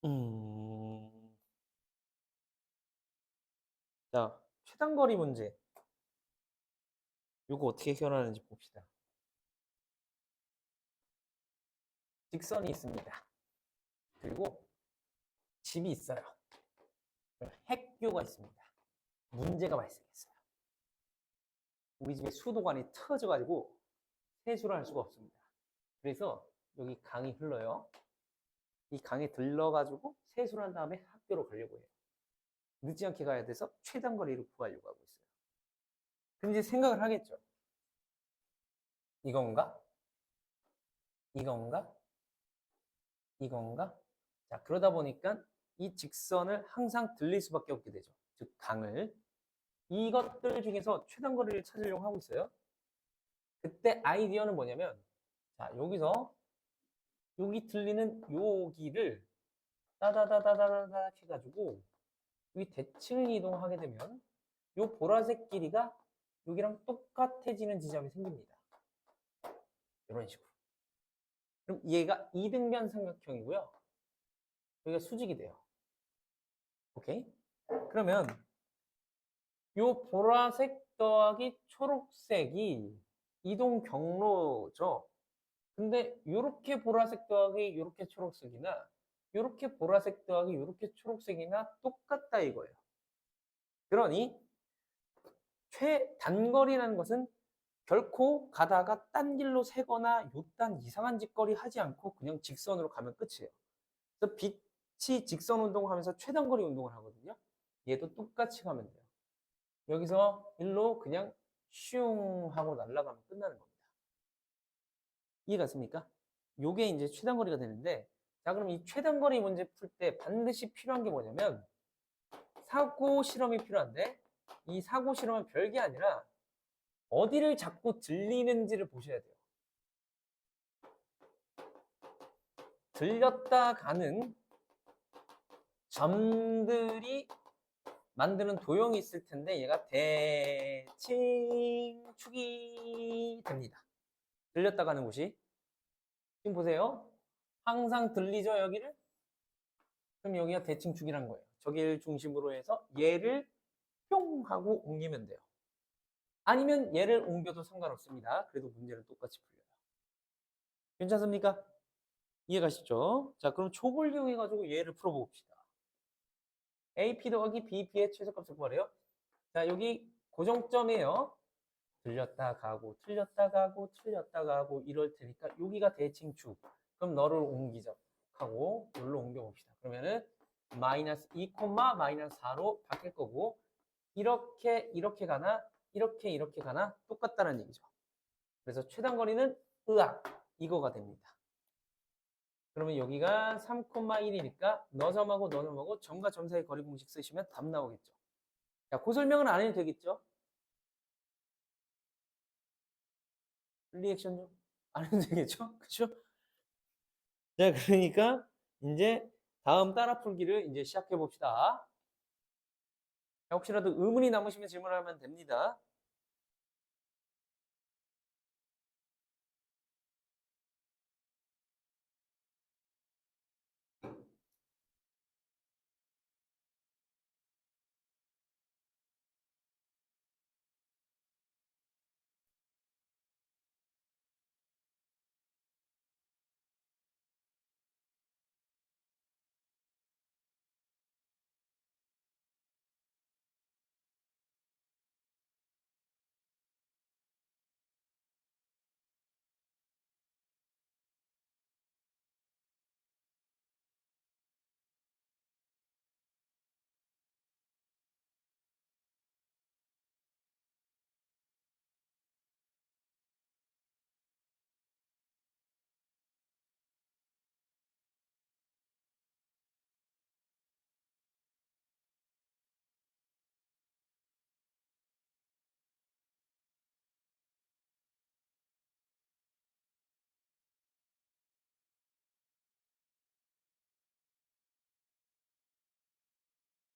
음, 자, 최단거리 문제. 이거 어떻게 해결하는지 봅시다. 직선이 있습니다. 그리고 집이 있어요. 핵교가 있습니다. 문제가 발생했어요. 우리 집에 수도관이 터져가지고 세수를 할 수가 없습니다. 그래서 여기 강이 흘러요. 이 강에 들러가지고 세수를 한 다음에 학교로 가려고 해요. 늦지 않게 가야 돼서 최단거리를 구하려고 하고 있어요. 그럼 이제 생각을 하겠죠. 이건가? 이건가? 이건가? 자, 그러다 보니까 이 직선을 항상 들릴 수밖에 없게 되죠. 즉, 강을. 이것들 중에서 최단거리를 찾으려고 하고 있어요. 그때 아이디어는 뭐냐면, 자, 여기서, 여기 들리는 여기를 따다다다다다다 해가지고, 여기 대칭을 이동하게 되면, 요 보라색 길이가 여기랑 똑같아지는 지점이 생깁니다. 이런 식으로. 그럼 얘가 이등변 삼각형이고요. 여기가 수직이 돼요. 오케이? 그러면 요 보라색 더하기 초록색이 이동 경로죠. 근데 요렇게 보라색 더하기 요렇게 초록색이나 요렇게 보라색 더하기 요렇게 초록색이나 똑같다 이거예요. 그러니 최단거리라는 것은 결코 가다가 딴 길로 새거나 요딴 이상한 짓거리 하지 않고 그냥 직선으로 가면 끝이에요. 그래서 빛이 직선 운동을 하면서 최단거리 운동을 하거든요. 얘도 똑같이 가면 돼요. 여기서 일로 그냥 슝 하고 날아가면 끝나는 겁니다. 이해갔습니까? 요게 이제 최단거리가 되는데, 자, 그럼 이 최단거리 문제 풀 때 반드시 필요한 게 뭐냐면, 사고 실험이 필요한데, 이 사고 실험은 별게 아니라, 어디를 자꾸 들리는지를 보셔야 돼요. 들렸다 가는 점들이 만드는 도형이 있을 텐데, 얘가 대칭축이 됩니다. 들렸다 가는 곳이. 지금 보세요. 항상 들리죠, 여기를? 그럼 여기가 대칭축이란 거예요. 저기를 중심으로 해서 얘를 뿅 하고 옮기면 돼요. 아니면 얘를 옮겨도 상관없습니다. 그래도 문제는 똑같이 풀려요. 괜찮습니까? 이해가시죠? 자, 그럼 촉을 이용해가지고 얘를 풀어봅시다. AP 더하기 BP의 최소값을 구하래요. 자, 여기 고정점이에요. 들렸다 가고, 틀렸다 가고, 틀렸다 가고, 이럴 테니까 여기가 대칭축. 그럼 너를 옮기자 하고, 여기로 옮겨봅시다. 그러면은 마이너스 2, 마이너스 4로 바뀔 거고, 이렇게 가나, 이렇게 가나 똑같다는 얘기죠. 그래서 최단거리는 으악, 이거가 됩니다. 그러면 여기가 3,1이니까 너 점하고 너 점하고 점과 점 사이 거리 공식 쓰시면 답 나오겠죠. 자, 그 설명은 안 해도 되겠죠? 리액션 좀 안 해도 되겠죠? 그쵸? 자, 그러니까 이제 다음 따라 풀기를 이제 시작해 봅시다. 혹시라도 의문이 남으시면 질문하면 됩니다.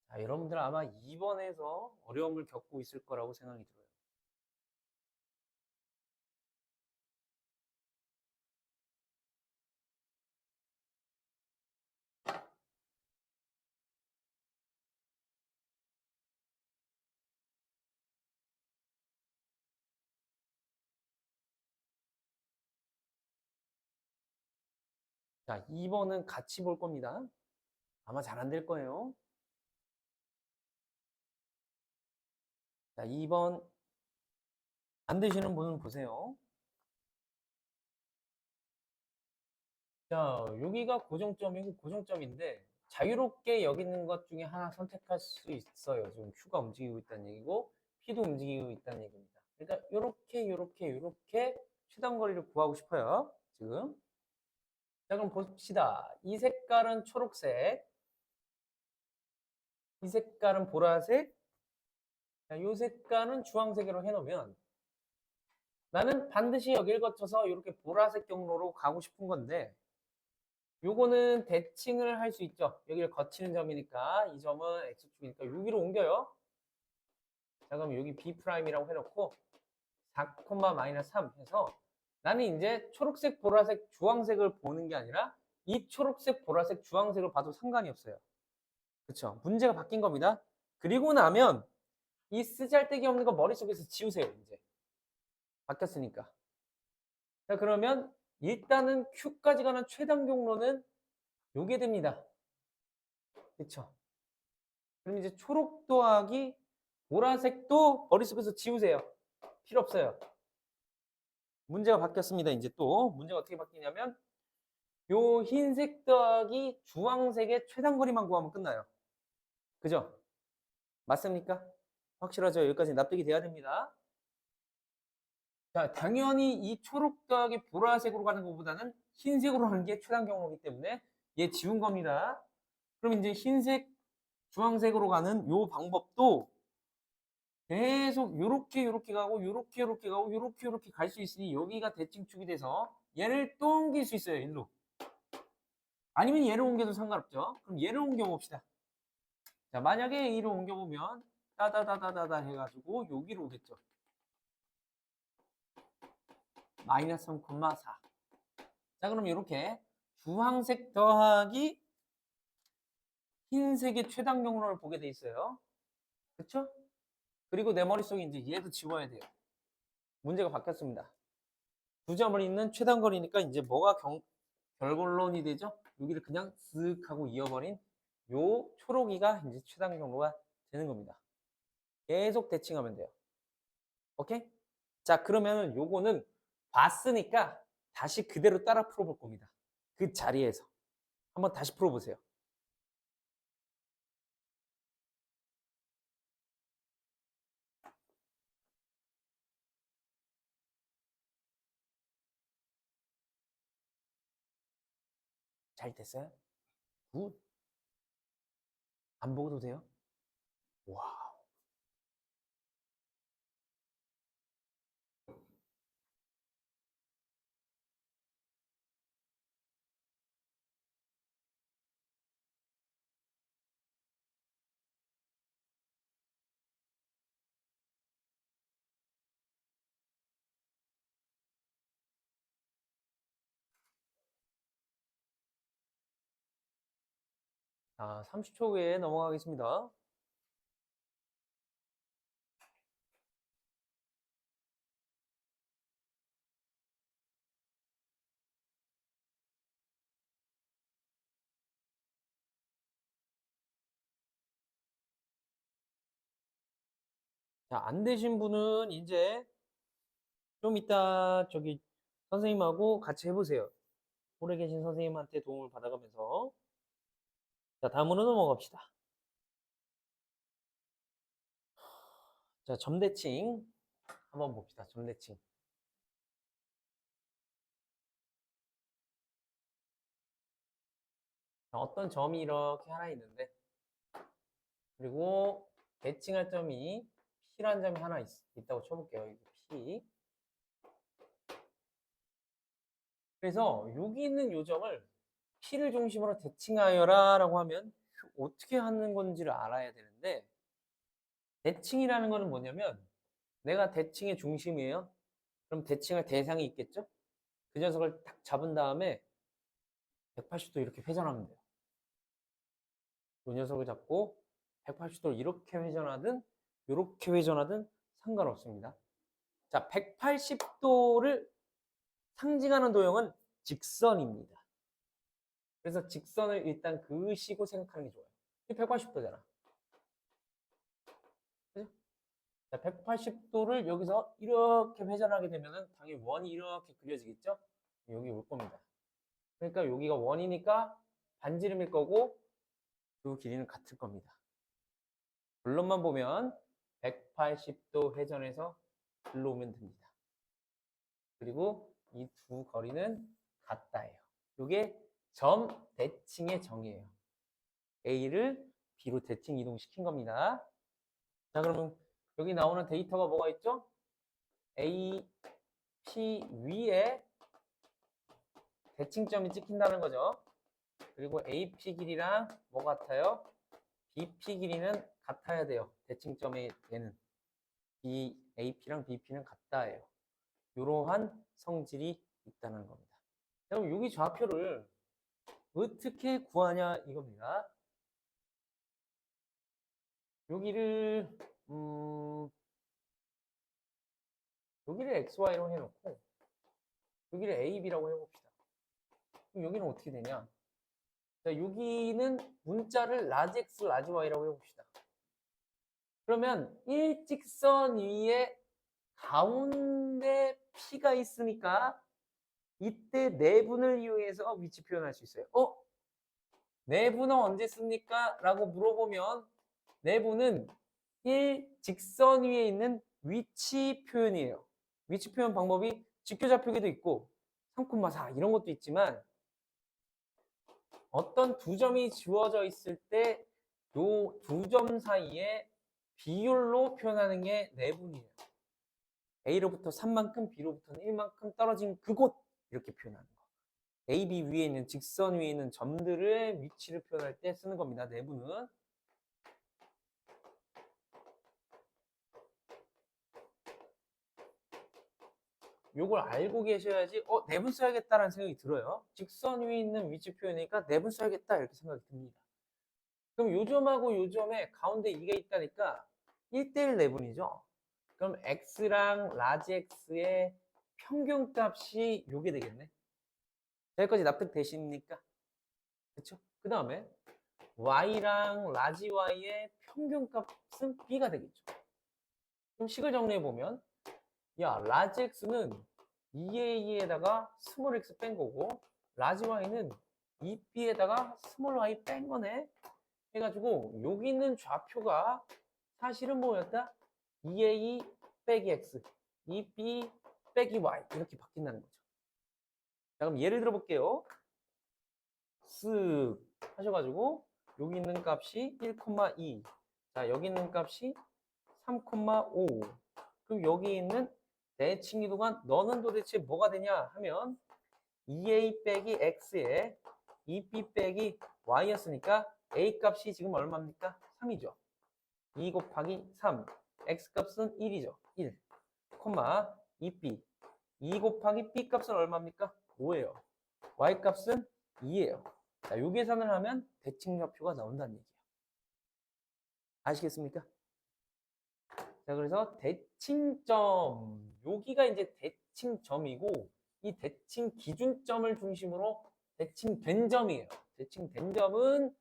자, 여러분들 아마 2번에서 어려움을 겪고 있을 거라고 생각이 들어요. 자, 2번은 같이 볼 겁니다. 아마 잘 안 될 거예요. 자, 2번 안 되시는 분은 보세요. 자, 여기가 고정점이고 고정점인데 자유롭게 여기 있는 것 중에 하나 선택할 수 있어요. 지금 Q가 움직이고 있다는 얘기고 P도 움직이고 있다는 얘기입니다. 그러니까 요렇게 최단 거리를 구하고 싶어요. 지금. 자, 그럼 봅시다. 이 색깔은 초록색, 이 색깔은 보라색, 자, 요 색깔은 주황색으로 해놓으면 나는 반드시 여기를 거쳐서 이렇게 보라색 경로로 가고 싶은 건데 요거는 대칭을 할 수 있죠. 여기를 거치는 점이니까 이 점은 X축이니까 여기로 옮겨요. 자, 그럼 여기 B'이라고 해놓고 4,-3 해서 나는 이제 초록색, 보라색, 주황색을 보는 게 아니라 이 초록색, 보라색, 주황색을 봐도 상관이 없어요. 그렇죠? 문제가 바뀐 겁니다. 그리고 나면 이 쓰잘데기 없는 거 머릿속에서 지우세요. 이제 바뀌었으니까. 자, 그러면 일단은 Q까지 가는 최단 경로는 요게 됩니다. 그렇죠? 그럼 이제 초록 더하기 보라색도 머릿속에서 지우세요. 필요 없어요. 문제가 바뀌었습니다. 이제 또 문제가 어떻게 바뀌냐면 요 흰색 더하기 주황색의 최단 거리만 구하면 끝나요. 그죠? 맞습니까? 확실하죠? 여기까지 납득이 돼야 됩니다. 자, 당연히 이 초록 더하기 보라색으로 가는 것보다는 흰색으로 하는 게 최단 경로이기 때문에 얘 지운 겁니다. 그럼 이제 흰색, 주황색으로 가는 요 방법도 계속 요렇게 가고 요렇게 가고 요렇게 갈 수 있으니 여기가 대칭축이 돼서 얘를 또 옮길 수 있어요. 일로. 아니면 얘를 옮겨도 상관없죠. 그럼 얘를 옮겨봅시다. 자, 만약에 얘를 옮겨보면 따다다다다다 해가지고 여기로 오겠죠. 마이너스 3,4. 자, 그럼 이렇게 주황색 더하기 흰색의 최단 경로를 보게 돼 있어요. 그쵸? 그리고 내 머릿속에 이제 얘도 지워야 돼요. 문제가 바뀌었습니다. 두 점을 잇는 최단 거리니까 이제 뭐가 결론이 되죠? 여기를 그냥 쓱 하고 이어버린 요 초록이가 이제 최단 경로가 되는 겁니다. 계속 대칭하면 돼요. 오케이? 자, 그러면 요거는 봤으니까 다시 그대로 따라 풀어볼 겁니다. 그 자리에서. 한번 다시 풀어보세요. 잘 됐어요? 굿. 안 보고도 돼요? 와. 자, 30초 후에 넘어가겠습니다. 자, 안 되신 분은 이제 좀 이따 저기 선생님하고 같이 해보세요. 오래 계신 선생님한테 도움을 받아가면서. 자, 다음으로 넘어갑시다. 자, 점대칭 한번 봅시다. 점대칭. 자, 어떤 점이 이렇게 하나 있는데 그리고 대칭할 점이 P라는 점이 하나 있다고 쳐볼게요. 여기 P. 그래서 여기 있는 요 점을 P를 중심으로 대칭하여라 라고 하면 어떻게 하는 건지를 알아야 되는데 대칭이라는 거는 뭐냐면 내가 대칭의 중심이에요. 그럼 대칭할 대상이 있겠죠? 그 녀석을 딱 잡은 다음에 180도 이렇게 회전하면 돼요. 이 녀석을 잡고 180도 이렇게 회전하든 이렇게 회전하든 상관없습니다. 자, 180도를 상징하는 도형은 직선입니다. 그래서 직선을 일단 그으시고 생각하는 게 좋아요. 180도잖아. 그죠? 180도를 여기서 이렇게 회전하게 되면은 당연히 원이 이렇게 그려지겠죠? 여기 올 겁니다. 그러니까 여기가 원이니까 반지름일 거고 두 길이는 같을 겁니다. 결론만 보면 180도 회전해서 글로 오면 됩니다. 그리고 이 두 거리는 같다예요. 이게 점 대칭의 정이에요. A를 B로 대칭 이동시킨 겁니다. 자, 그러면 여기 나오는 데이터가 뭐가 있죠? A, P 위에 대칭점이 찍힌다는 거죠. 그리고 AP 길이랑 뭐 같아요? BP 길이는 같아야 돼요. 대칭점의 얘는. AP랑 BP는 같다예요. 이러한 성질이 있다는 겁니다. 그럼 여기 좌표를 어떻게 구하냐 이겁니다. 여기를 여기를 XY로 해놓고 여기를 AB라고 해봅시다. 그럼 여기는 어떻게 되냐? 자, 여기는 문자를 라지 X, 라지 Y라고 해봅시다. 그러면 일직선 위에 가운데 P가 있으니까 이때 내분을 이용해서 위치 표현할 수 있어요. 내분은 언제 씁니까? 라고 물어보면 내분은 일직선 위에 있는 위치 표현이에요. 위치 표현 방법이 직교좌표기도 있고 3,4 이런 것도 있지만 어떤 두 점이 주어져 있을 때 요 두 점 사이에 비율로 표현하는 게 내분이에요. A로부터 3만큼, B로부터는 1만큼 떨어진 그곳 이렇게 표현하는 거. A, B 위에 있는 직선 위에 있는 점들의 위치를 표현할 때 쓰는 겁니다. 내분은. 요걸 알고 계셔야지 내분 써야겠다라는 생각이 들어요. 직선 위에 있는 위치 표현이니까 내분 써야겠다 이렇게 생각이 듭니다. 그럼 요 점하고 요 점에 가운데 2가 있다니까 1대1 내분이죠. 그럼 x랑 라지 x의 평균값이 요게 되겠네. 여기까지 납득되십니까? 그쵸? 그 다음에 y랑 라지 y의 평균값은 b가 되겠죠. 그럼 식을 정리해보면 야, 라지 x는 2a에다가 스몰 x 뺀 거고 라지 y는 2b에다가 스몰 y 뺀 거네. 해가지고 여기 있는 좌표가 사실은 뭐였다? 2a 빼기 x, 2b 빼기 y 이렇게 바뀐다는 거죠. 자, 그럼 예를 들어 볼게요. 쓱 하셔가지고 여기 있는 값이 1,2 자, 여기 있는 값이 3,5 그럼 여기 있는 대칭이동안 너는 도대체 뭐가 되냐 하면 2a 빼기 x에 2b 빼기 y였으니까 a 값이 지금 얼마입니까? 3이죠. 2 곱하기 3 x 값은 1이죠. 1 2b 2 곱하기 b 값은 얼마입니까? 5예요. y 값은 2예요. 자, 요 계산을 하면 대칭좌표가 나온다는 얘기예요. 아시겠습니까? 자, 그래서 대칭점 여기가 이제 대칭점이고 이 대칭 기준점을 중심으로 대칭된 점이에요. 대칭된 점은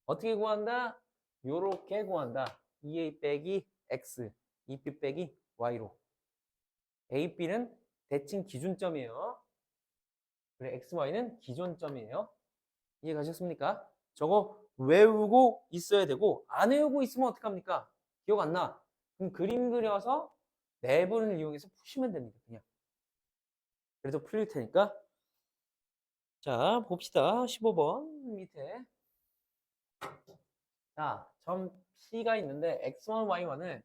어떻게 구한다? 요렇게 구한다. 2a 빼기 x, 2b 빼기 y로. a, b는 대칭 기준점이에요. 그래, x, y는 기존점이에요. 이해 가셨습니까? 저거 외우고 있어야 되고 안 외우고 있으면 어떡합니까? 기억 안 나. 그럼 그림 그려서 내분을 이용해서 푸시면 됩니다. 그냥. 그래서 풀릴 테니까. 자, 봅시다. 15번 밑에. 자, 점 C가 있는데 X1, Y1을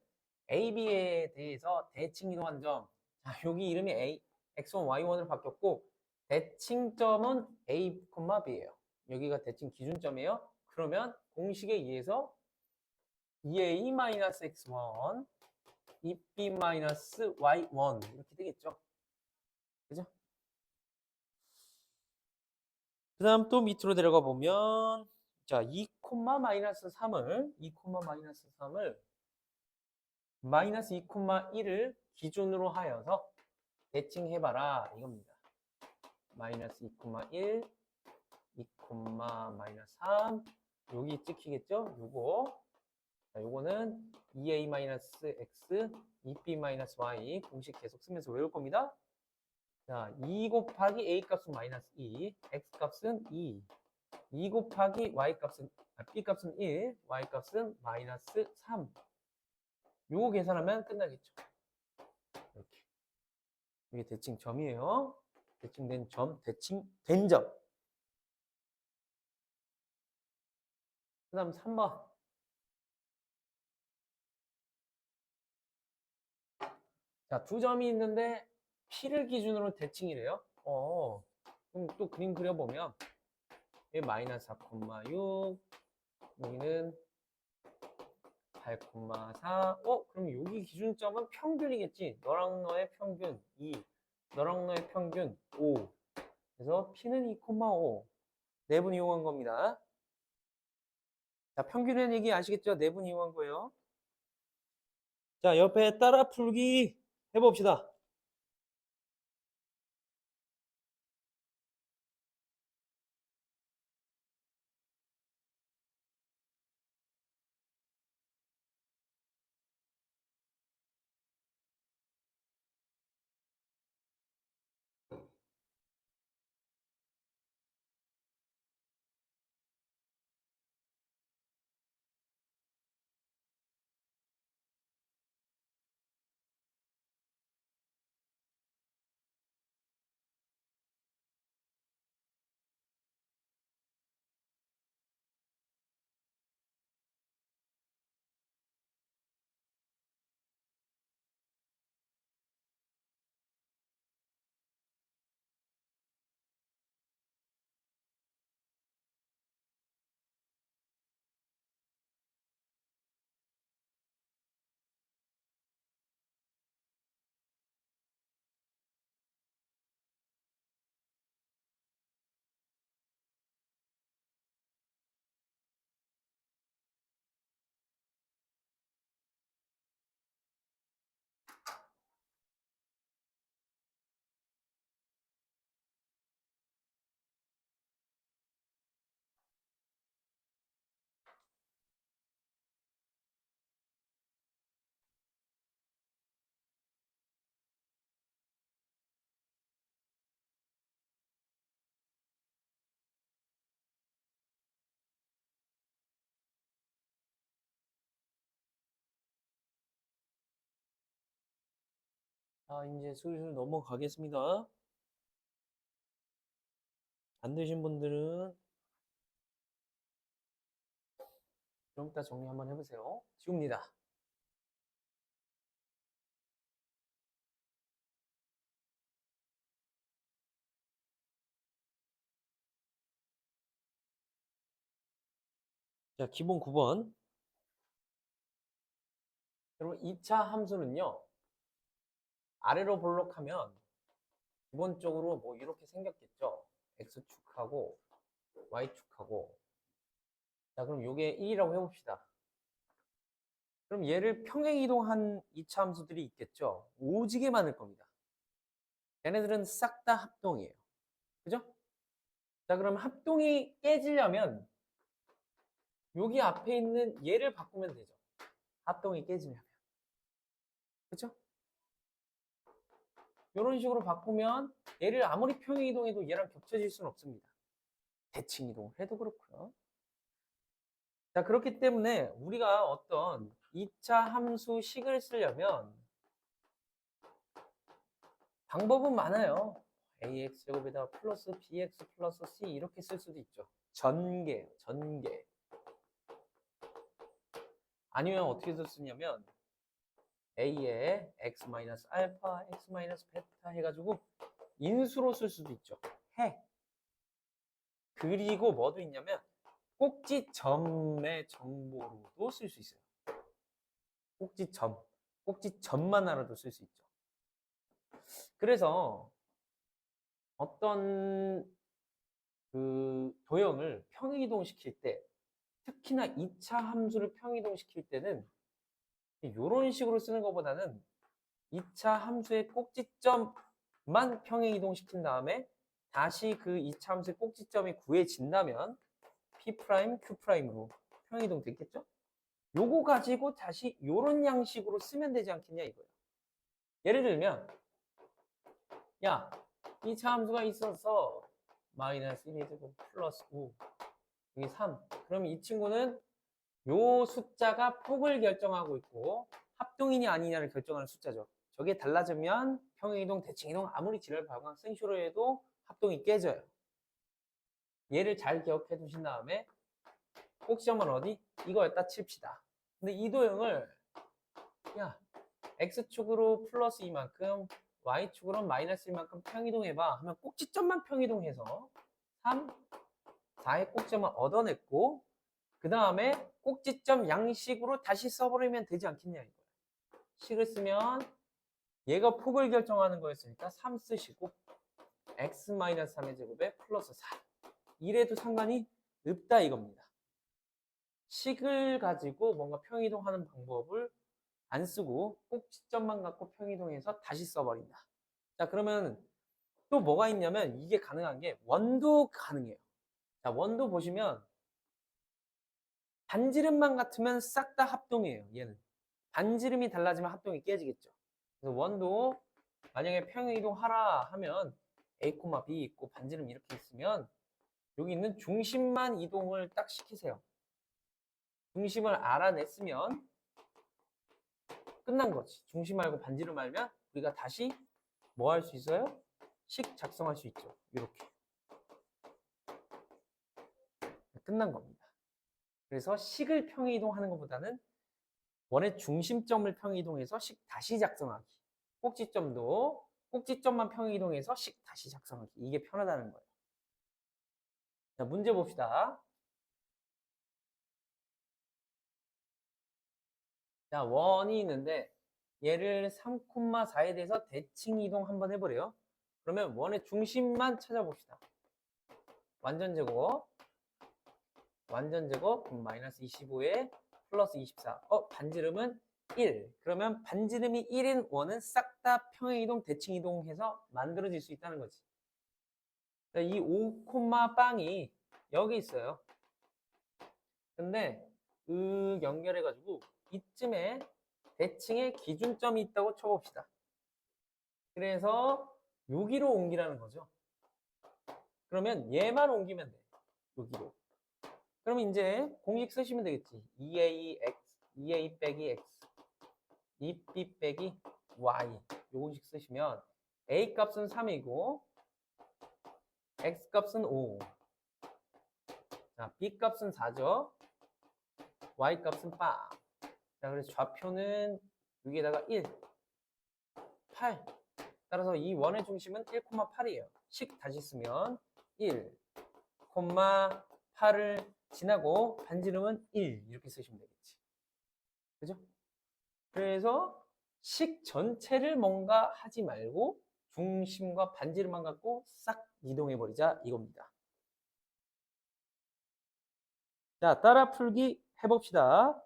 A, B에 대해서 대칭 이동한 점. 자, 여기 이름이 X1, Y1으로 바뀌었고 대칭점은 A, B예요. 여기가 대칭 기준점이에요. 그러면 공식에 의해서 2A-X1, 2B-Y1 이렇게 되겠죠. 그죠? 그 다음 또 밑으로 내려가 보면 자, 2, -3을 마이너스 2,1을 기준으로 하여서 대칭해봐라 이겁니다. 마이너스 2,1 2, 마이너스 3 여기 찍히겠죠? 요거 자, 요거는 2a 마이너스 x 2b 마이너스 y 공식 계속 쓰면서 외울 겁니다. 자, 2 곱하기 a 값은 마이너스 2, x 값은 2 곱하기 y 값은 b 값은 1, y 값은 마이너스 3. 요거 계산하면 끝나겠죠. 이렇게. 이게 대칭 점이에요. 대칭된 점, 대칭된 점. 그 다음 3번. 자, 두 점이 있는데 P를 기준으로 대칭이래요. 그럼 또 그림 그려보면 여기 마이너스 4,6 여기는 8,4 그럼 여기 기준점은 평균이겠지. 너랑 너의 평균 2 너랑 너의 평균 5 그래서 P는 2,5 내분 이용한 겁니다. 자, 평균이라는 얘기 아시겠죠? 내분 이용한 거예요. 자, 옆에 따라 풀기 해봅시다. 자, 이제 슬슬 넘어가겠습니다. 안 되신 분들은 좀 이따 정리 한번 해보세요. 지웁니다. 자, 기본 9번. 여러분, 2차 함수는요, 아래로 볼록하면 기본적으로 뭐 이렇게 생겼겠죠? X축하고 Y축하고. 자, 그럼 요게 1이라고 해봅시다. 그럼 얘를 평행이동한 2차 함수들이 있겠죠? 오지게 많을 겁니다. 얘네들은 싹 다 합동이에요. 그죠? 자, 그럼 합동이 깨지려면 여기 앞에 있는 얘를 바꾸면 되죠. 합동이 깨지려면. 그죠? 이런 식으로 바꾸면 얘를 아무리 평행이동해도 얘랑 겹쳐질 수는 없습니다. 대칭이동을 해도 그렇고요. 자, 그렇기 때문에 우리가 어떤 2차 함수식을 쓰려면 방법은 많아요. ax제곱에다가 플러스 bx 플러스 c 이렇게 쓸 수도 있죠. 전개. 아니면 어떻게 쓰냐면 a에 x 마이너스 알파, x 마이너스 베타 해가지고 인수로 쓸 수도 있죠. 그리고 뭐도 있냐면 꼭지점의 정보로도 쓸 수 있어요. 꼭지점만 알아도 쓸 수 있죠. 그래서 어떤 그 도형을 평행이동 시킬 때, 특히나 2차 함수를 평행이동 시킬 때는 이런 식으로 쓰는 것보다는 2차 함수의 꼭지점만 평행이동 시킨 다음에 다시 그 이차함수의 꼭지점이 구해진다면 P', Q'으로 평행이동 됐겠죠? 요거 가지고 다시 요런 양식으로 쓰면 되지 않겠냐 이거예요. 예를 들면 야, 이 차함수가 있어서 마이너스 1이 플러스 5 여기 3 그럼 이 친구는 요 숫자가 폭을 결정하고 있고 합동이냐 아니냐를 결정하는 숫자죠. 저게 달라지면 평행이동, 대칭이동 아무리 지랄 발광 생쇼로 해도 합동이 깨져요. 얘를 잘 기억해 두신 다음에 꼭지점은 어디? 이거였다 칩시다. 근데 이 도형을 야 X축으로 플러스 이만큼 Y축으로 마이너스 이만큼 평이동해봐 하면 꼭지점만 평이동해서 3, 4의 꼭지점을 얻어냈고 그 다음에 꼭지점 양식으로 다시 써버리면 되지 않겠냐 이거야. 식을 쓰면 얘가 폭을 결정하는 거였으니까 3 쓰시고 x-3의 제곱에 플러스 4 이래도 상관이 없다 이겁니다. 식을 가지고 뭔가 평이동하는 방법을 안 쓰고 꼭지점만 갖고 평이동해서 다시 써버린다. 자 그러면 또 뭐가 있냐면 이게 가능한 게 원도 가능해요. 자 원도 보시면 반지름만 같으면 싹 다 합동이에요. 얘는 반지름이 달라지면 합동이 깨지겠죠. 그래서 원도 만약에 평행이동 하라 하면 A, B 있고 반지름 이렇게 있으면 여기 있는 중심만 이동을 딱 시키세요. 중심을 알아냈으면 끝난 거지. 중심 알고 반지름 알면 우리가 다시 뭐 할 수 있어요? 식 작성할 수 있죠. 이렇게. 끝난 겁니다. 그래서 식을 평행이동하는 것보다는 원의 중심점을 평행이동해서 식 다시 작성하기. 꼭지점도 꼭지점만 평행이동해서 식 다시 작성하기. 이게 편하다는 거예요. 자, 문제 봅시다. 자, 원이 있는데 얘를 3,4에 대해서 대칭 이동 한번 해보래요. 그러면 원의 중심만 찾아봅시다. 완전제곱 마이너스 25에 플러스 24 반지름은 1 그러면 반지름이 1인 원은 싹 다 평행이동 대칭이동 해서 만들어질 수 있다는 거지. 이 5, 빵이 여기 있어요. 근데 연결해가지고 이쯤에 대칭의 기준점이 있다고 쳐봅시다. 그래서 여기로 옮기라는 거죠. 그러면 얘만 옮기면 돼. 여기로. 그럼 이제 공식 쓰시면 되겠지. 2a 빼기 x, 2b 빼기 y. 요 공식 쓰시면 a 값은 3이고 x 값은 5. 자, b 값은 4죠. y 값은 빵. 자, 그래서 좌표는 여기에다가 1, 8. 따라서 이 원의 중심은 1,8이에요. 식 다시 쓰면 1, 8을 지나고 반지름은 1 이렇게 쓰시면 되겠지. 그죠? 그래서 식 전체를 뭔가 하지 말고 중심과 반지름만 갖고 싹 이동해 버리자 이겁니다. 자, 따라 풀기 해봅시다.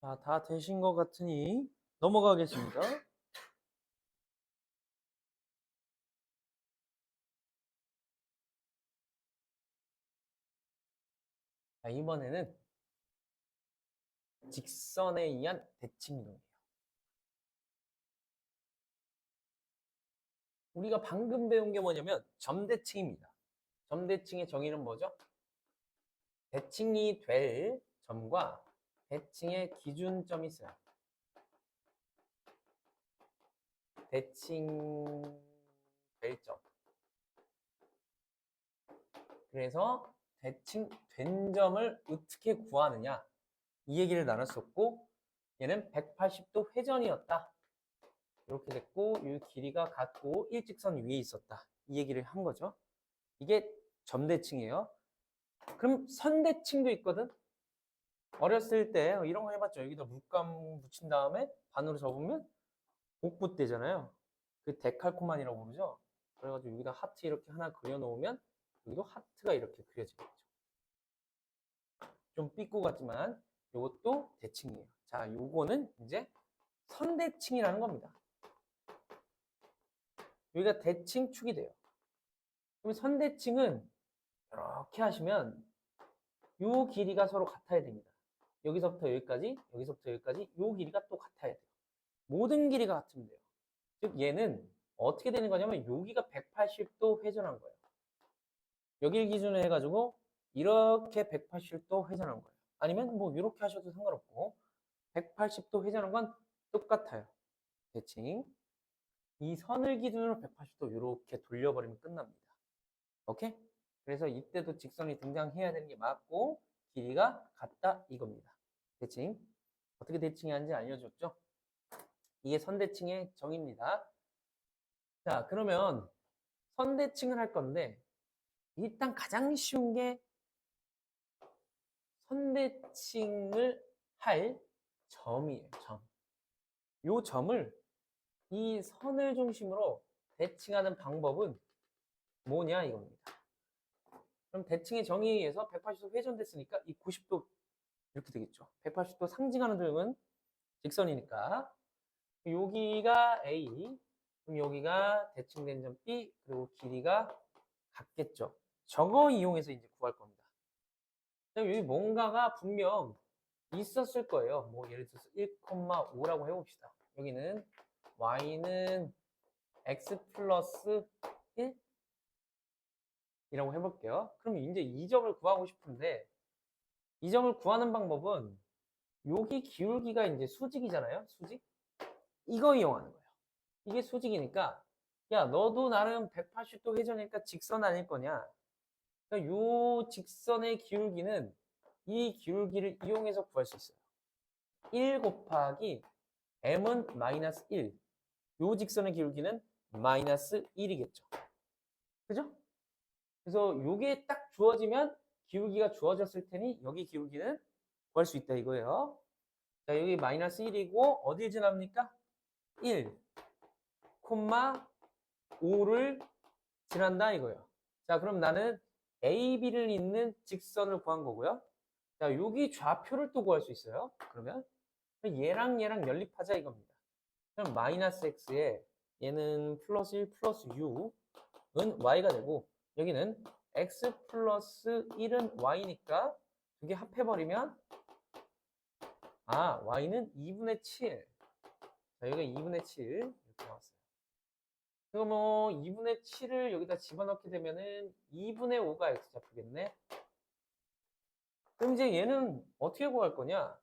자, 다 되신 것 같으니 넘어가겠습니다. 자, 이번에는 직선에 의한 대칭 이동이에요. 우리가 방금 배운 게 뭐냐면 점대칭입니다. 점대칭의 정의는 뭐죠? 대칭이 될 점과 대칭의 기준점이 있어요. 대칭 될 점. 그래서 대칭 된 점을 어떻게 구하느냐 이 얘기를 나눴었고 얘는 180도 회전이었다. 이렇게 됐고 이 길이가 같고 일직선 위에 있었다. 이 얘기를 한 거죠. 이게 점대칭이에요. 그럼 선대칭도 있거든. 어렸을 때 이런 거 해봤죠. 여기다 물감 붙인 다음에 반으로 접으면 복붙되잖아요. 그 데칼코만이라고 부르죠. 그래가지고 여기다 하트 이렇게 하나 그려놓으면 여기도 하트가 이렇게 그려지겠죠. 좀 삐꾸 같지만 이것도 대칭이에요. 자, 요거는 이제 선대칭이라는 겁니다. 여기가 대칭축이 돼요. 그럼 선대칭은 이렇게 하시면 요 길이가 서로 같아야 됩니다. 여기서부터 여기까지, 여기서부터 여기까지 요 길이가 또 같아야 돼요. 모든 길이가 같으면 돼요. 즉 얘는 어떻게 되는 거냐면 여기가 180도 회전한 거예요. 여기를 기준으로 해가지고 이렇게 180도 회전한 거예요. 아니면 뭐 이렇게 하셔도 상관없고 180도 회전한 건 똑같아요. 대칭. 이 선을 기준으로 180도 이렇게 돌려버리면 끝납니다. 오케이? 그래서 이때도 직선이 등장해야 되는 게 맞고 길이가 같다 이겁니다. 대칭. 어떻게 대칭하는지 알려줬죠? 이게 선대칭의 정의입니다. 자, 그러면 선대칭을 할 건데 일단 가장 쉬운 게 선대칭을 할 점이에요. 점. 요 점을 이 선을 중심으로 대칭하는 방법은 뭐냐 이겁니다. 그럼 대칭의 정의에 의해서 180도 회전됐으니까 이 90도 이렇게 되겠죠. 180도 상징하는 점은 직선이니까 여기가 A, 그럼 여기가 대칭된 점 B, 그리고 길이가 같겠죠. 저거 이용해서 이제 구할 겁니다. 여기 뭔가가 분명 있었을 거예요. 뭐 예를 들어서 1,5라고 해봅시다. 여기는 y는 x 플러스 1 이라고 해볼게요. 그럼 이제 이 점을 구하고 싶은데 이 점을 구하는 방법은 여기 기울기가 이제 수직이잖아요. 수직. 이거 이용하는 거예요. 이게 수직이니까 야 너도 나름 180도 회전이니까 직선 아닐 거냐. 그러니까 요 직선의 기울기는 이 기울기를 이용해서 구할 수 있어요. 1 곱하기 m은 마이너스 1. 요 직선의 기울기는 마이너스 1이겠죠. 그죠? 그래서 요게 딱 주어지면 기울기가 주어졌을 테니 여기 기울기는 구할 수 있다 이거예요. 자, 여기 마이너스 1이고 어딜 지납니까? 1, 5를 지난다 이거예요. 자, 그럼 나는 A, B를 잇는 직선을 구한 거고요. 자, 여기 좌표를 또 구할 수 있어요. 그러면 얘랑 얘랑 연립하자 이겁니다. 그럼 마이너스 X에 얘는 플러스 1 플러스 U는 Y가 되고 여기는 X 플러스 1은 Y니까 두 개 합해버리면 Y는 2분의 7. 자, 여기가 2분의 7 이렇게 나왔어요. 그럼 뭐 2분의 7을 여기다 집어넣게 되면은 2분의 5가 X좌표겠네. 그럼 이제 얘는 어떻게 구할 거냐?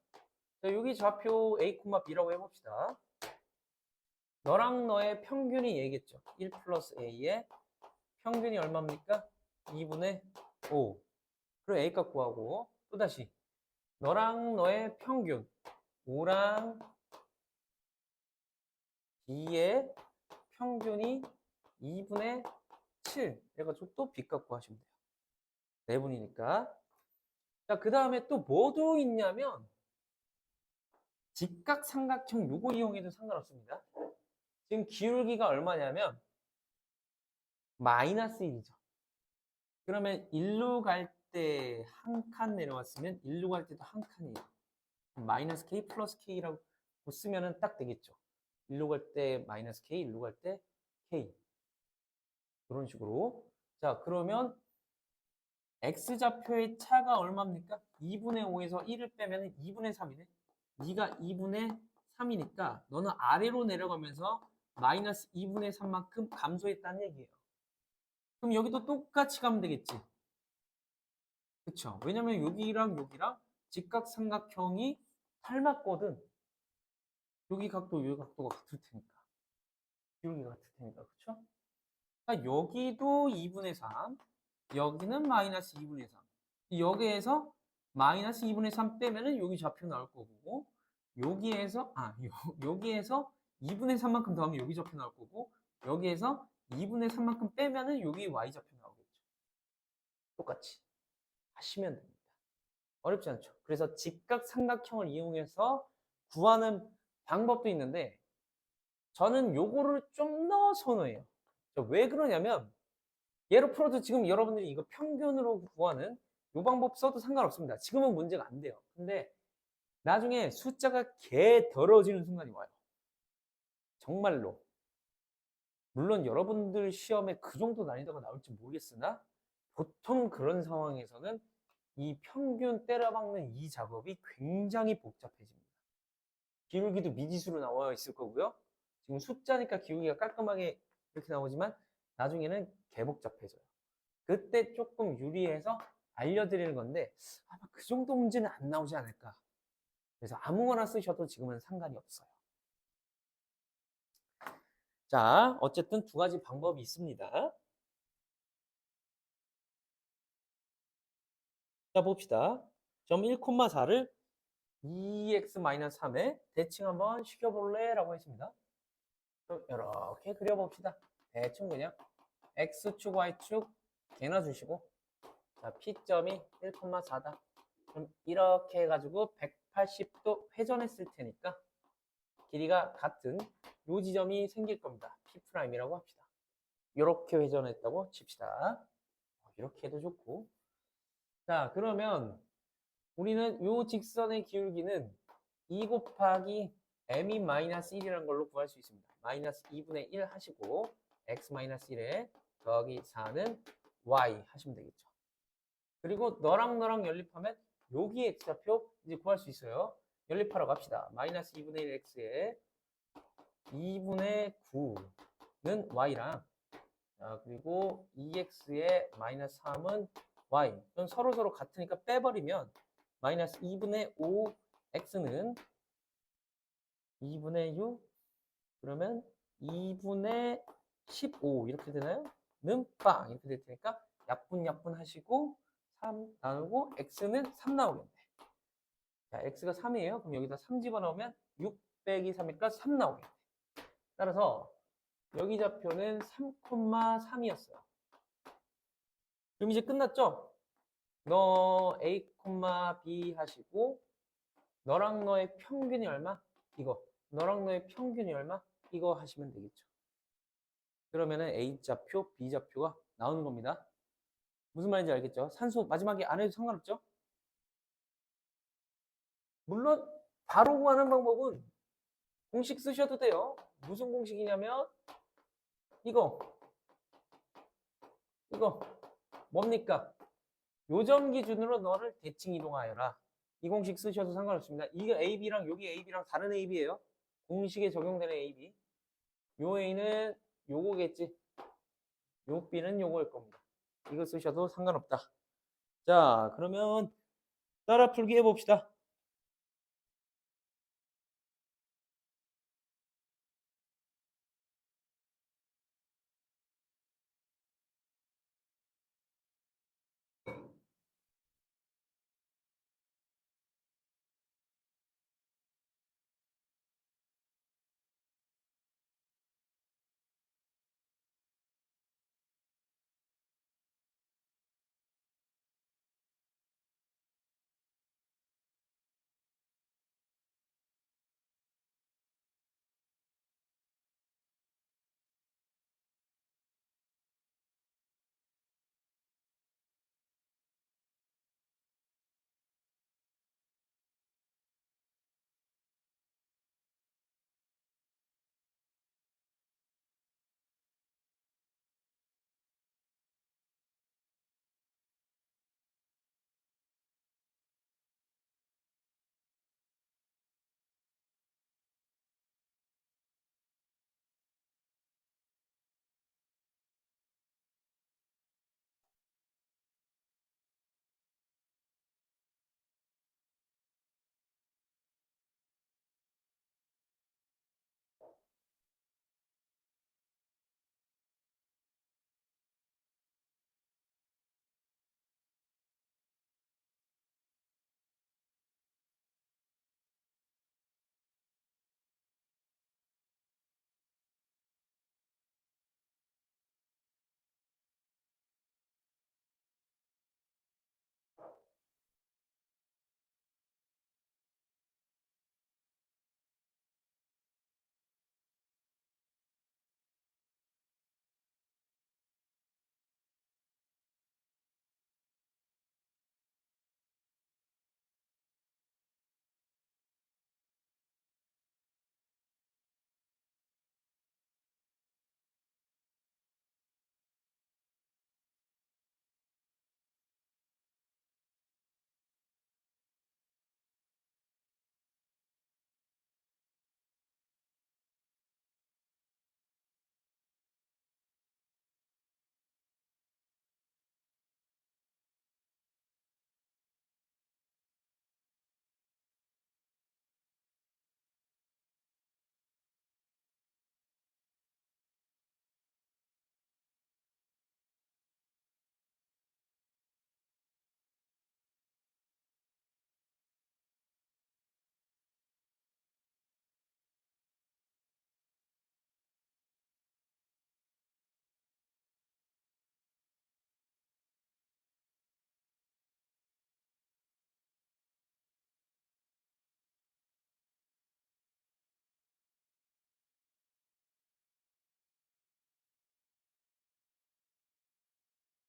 자, 여기 좌표 A, B라고 해봅시다. 너랑 너의 평균이 얘겠죠. 1 플러스 A의 평균이 얼마입니까? 2분의 5. 그리고 A값 구하고 또다시 너랑 너의 평균 5랑 B의 평균이 2분의 7 해가지고 또 B값 구하시면 돼요. 4분이니까. 자, 그 다음에 또 뭐도 있냐면 직각삼각형 요거 이용해도 상관없습니다. 지금 기울기가 얼마냐면 마이너스 1이죠. 그러면 1로 갈 때 한 칸 내려왔으면 1로 갈 때도 한 칸이에요. 마이너스 K 플러스 K라고 쓰면은 딱 되겠죠. 1로 갈 때 마이너스 K, 1로 갈 때 K. 그런 식으로. 자, 그러면 X좌표의 차가 얼마입니까? 2분의 5에서 1을 빼면 2분의 3이네. 네가 2분의 3이니까 너는 아래로 내려가면서 마이너스 2분의 3만큼 감소했다는 얘기예요. 그럼 여기도 똑같이 가면 되겠지. 그쵸? 왜냐면 여기랑 여기랑 직각삼각형이 닮았거든. 여기 각도, 여기 각도가 같을 테니까. 기울기가 같을 테니까. 그쵸? 그러니까 여기도 2분의 3, 여기는 마이너스 2분의 3. 여기에서 마이너스 2분의 3 빼면은 여기 좌표 나올 거고, 여기에서, 여기에서 2분의 3만큼 더하면 여기 좌표 나올 거고, 여기에서 2분의 3만큼 빼면은 여기 y좌표 나오겠죠. 똑같이 하시면 됩니다. 어렵지 않죠. 그래서 직각삼각형을 이용해서 구하는 방법도 있는데, 저는 요거를 좀 더 선호해요. 왜 그러냐면, 얘로 풀어도 지금 여러분들이 이거 평균으로 구하는 요 방법 써도 상관없습니다. 지금은 문제가 안 돼요. 근데 나중에 숫자가 개 더러워지는 순간이 와요. 정말로. 물론 여러분들 시험에 그 정도 난이도가 나올지 모르겠으나 보통 그런 상황에서는 이 평균 때려박는 이 작업이 굉장히 복잡해집니다. 기울기도 미지수로 나와 있을 거고요. 지금 숫자니까 기울기가 깔끔하게 이렇게 나오지만 나중에는 개 복잡해져요. 그때 조금 유리해서 알려드리는 건데 아마 그 정도 문제는 안 나오지 않을까. 그래서 아무거나 쓰셔도 지금은 상관이 없어요. 자, 어쨌든 두 가지 방법이 있습니다. 자, 봅시다. 점 1,4를 2x-3에 대칭 한번 시켜볼래? 라고 했습니다. 그럼 이렇게 그려봅시다. 대충 그냥 x축, y축 개나 주시고 자, P점이 1,4다. 그럼 이렇게 해가지고 180도 회전했을 테니까 길이가 같은 요 지점이 생길 겁니다. P'이라고 합시다. 이렇게 회전했다고 칩시다. 이렇게 해도 좋고. 자, 그러면 우리는 요 직선의 기울기는 2 곱하기 m이 마이너스 1이라는 걸로 구할 수 있습니다. 마이너스 2분의 1 하시고 x 마이너스 1에 더하기 4는 y 하시면 되겠죠. 그리고 너랑 연립하면 여기 x좌표 이제 구할 수 있어요. 연립하러 갑시다. 마이너스 2분의 1 x에 2분의 9는 y랑 그리고 2x에 마이너스 3은 y. 그럼 서로 같으니까 빼버리면 마이너스 2분의 5 x는 2분의 6 그러면 2분의 15 이렇게 되나요? 는 빵 이렇게 될 테니까 약분 하시고 3 나누고 x는 3 나오겠네. 자, x가 3이에요. 그럼 여기다 3 집어넣으면 6 빼기 3이니까 3 나오겠네. 따라서 여기 좌표는 3,3이었어요. 그럼 이제 끝났죠? 너 A, B 하시고 너랑 너의 평균이 얼마? 이거. 너랑 너의 평균이 얼마? 이거 하시면 되겠죠. 그러면은 A좌표, B좌표가 나오는 겁니다. 무슨 말인지 알겠죠? 산수 마지막에 안 해도 상관없죠? 물론 바로 구하는 방법은 공식 쓰셔도 돼요. 무슨 공식이냐면 이거 뭡니까? 요점 기준으로 너를 대칭 이동하여라. 이 공식 쓰셔도 상관없습니다. 이게 AB랑 여기 AB랑 다른 AB예요. 공식에 적용되는 AB. 요 A는 요거겠지. 요 B는 요거일 겁니다. 이거 쓰셔도 상관없다. 자, 그러면 따라 풀기 해봅시다.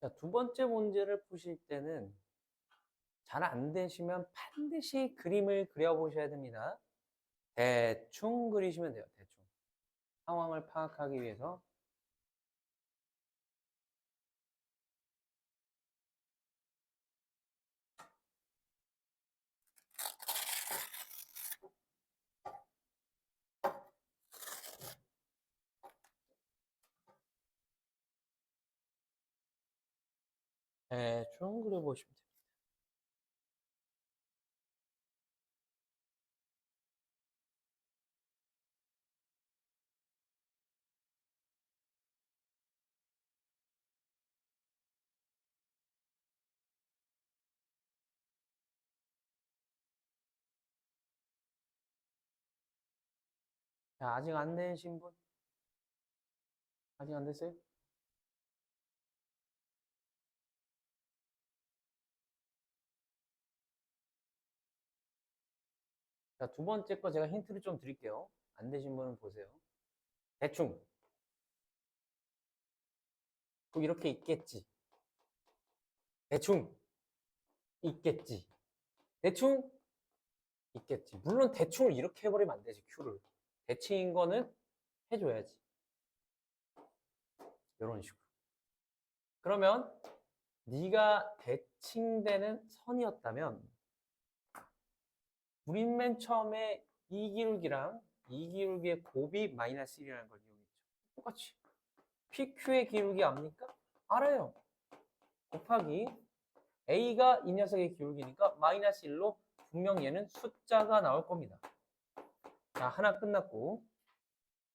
자, 두 번째 문제를 푸실 때는 잘 안 되시면 반드시 그림을 그려보셔야 됩니다. 대충 그리시면 돼요. 대충. 상황을 파악하기 위해서. 대충 그려보시면 돼요. 자, 아직 안 되신 분? 아직 안 됐어요? 자, 두 번째 거 제가 힌트를 좀 드릴게요. 안 되신 분은 보세요. 대충. 꼭 이렇게 있겠지. 대충 있겠지. 대충 있겠지. 물론 대충을 이렇게 해버리면 안 되지, Q를. 대칭인 거는 해줘야지. 이런 식으로. 그러면 네가 대칭되는 선이었다면 우린 맨 처음에 이 기울기랑 이 기울기의 곱이 마이너스 1이라는 걸 이용했죠. 똑같이. PQ의 기울기 압니까? 알아요. 곱하기 A가 이 녀석의 기울기니까 마이너스 1로 분명 얘는 숫자가 나올 겁니다. 자, 하나 끝났고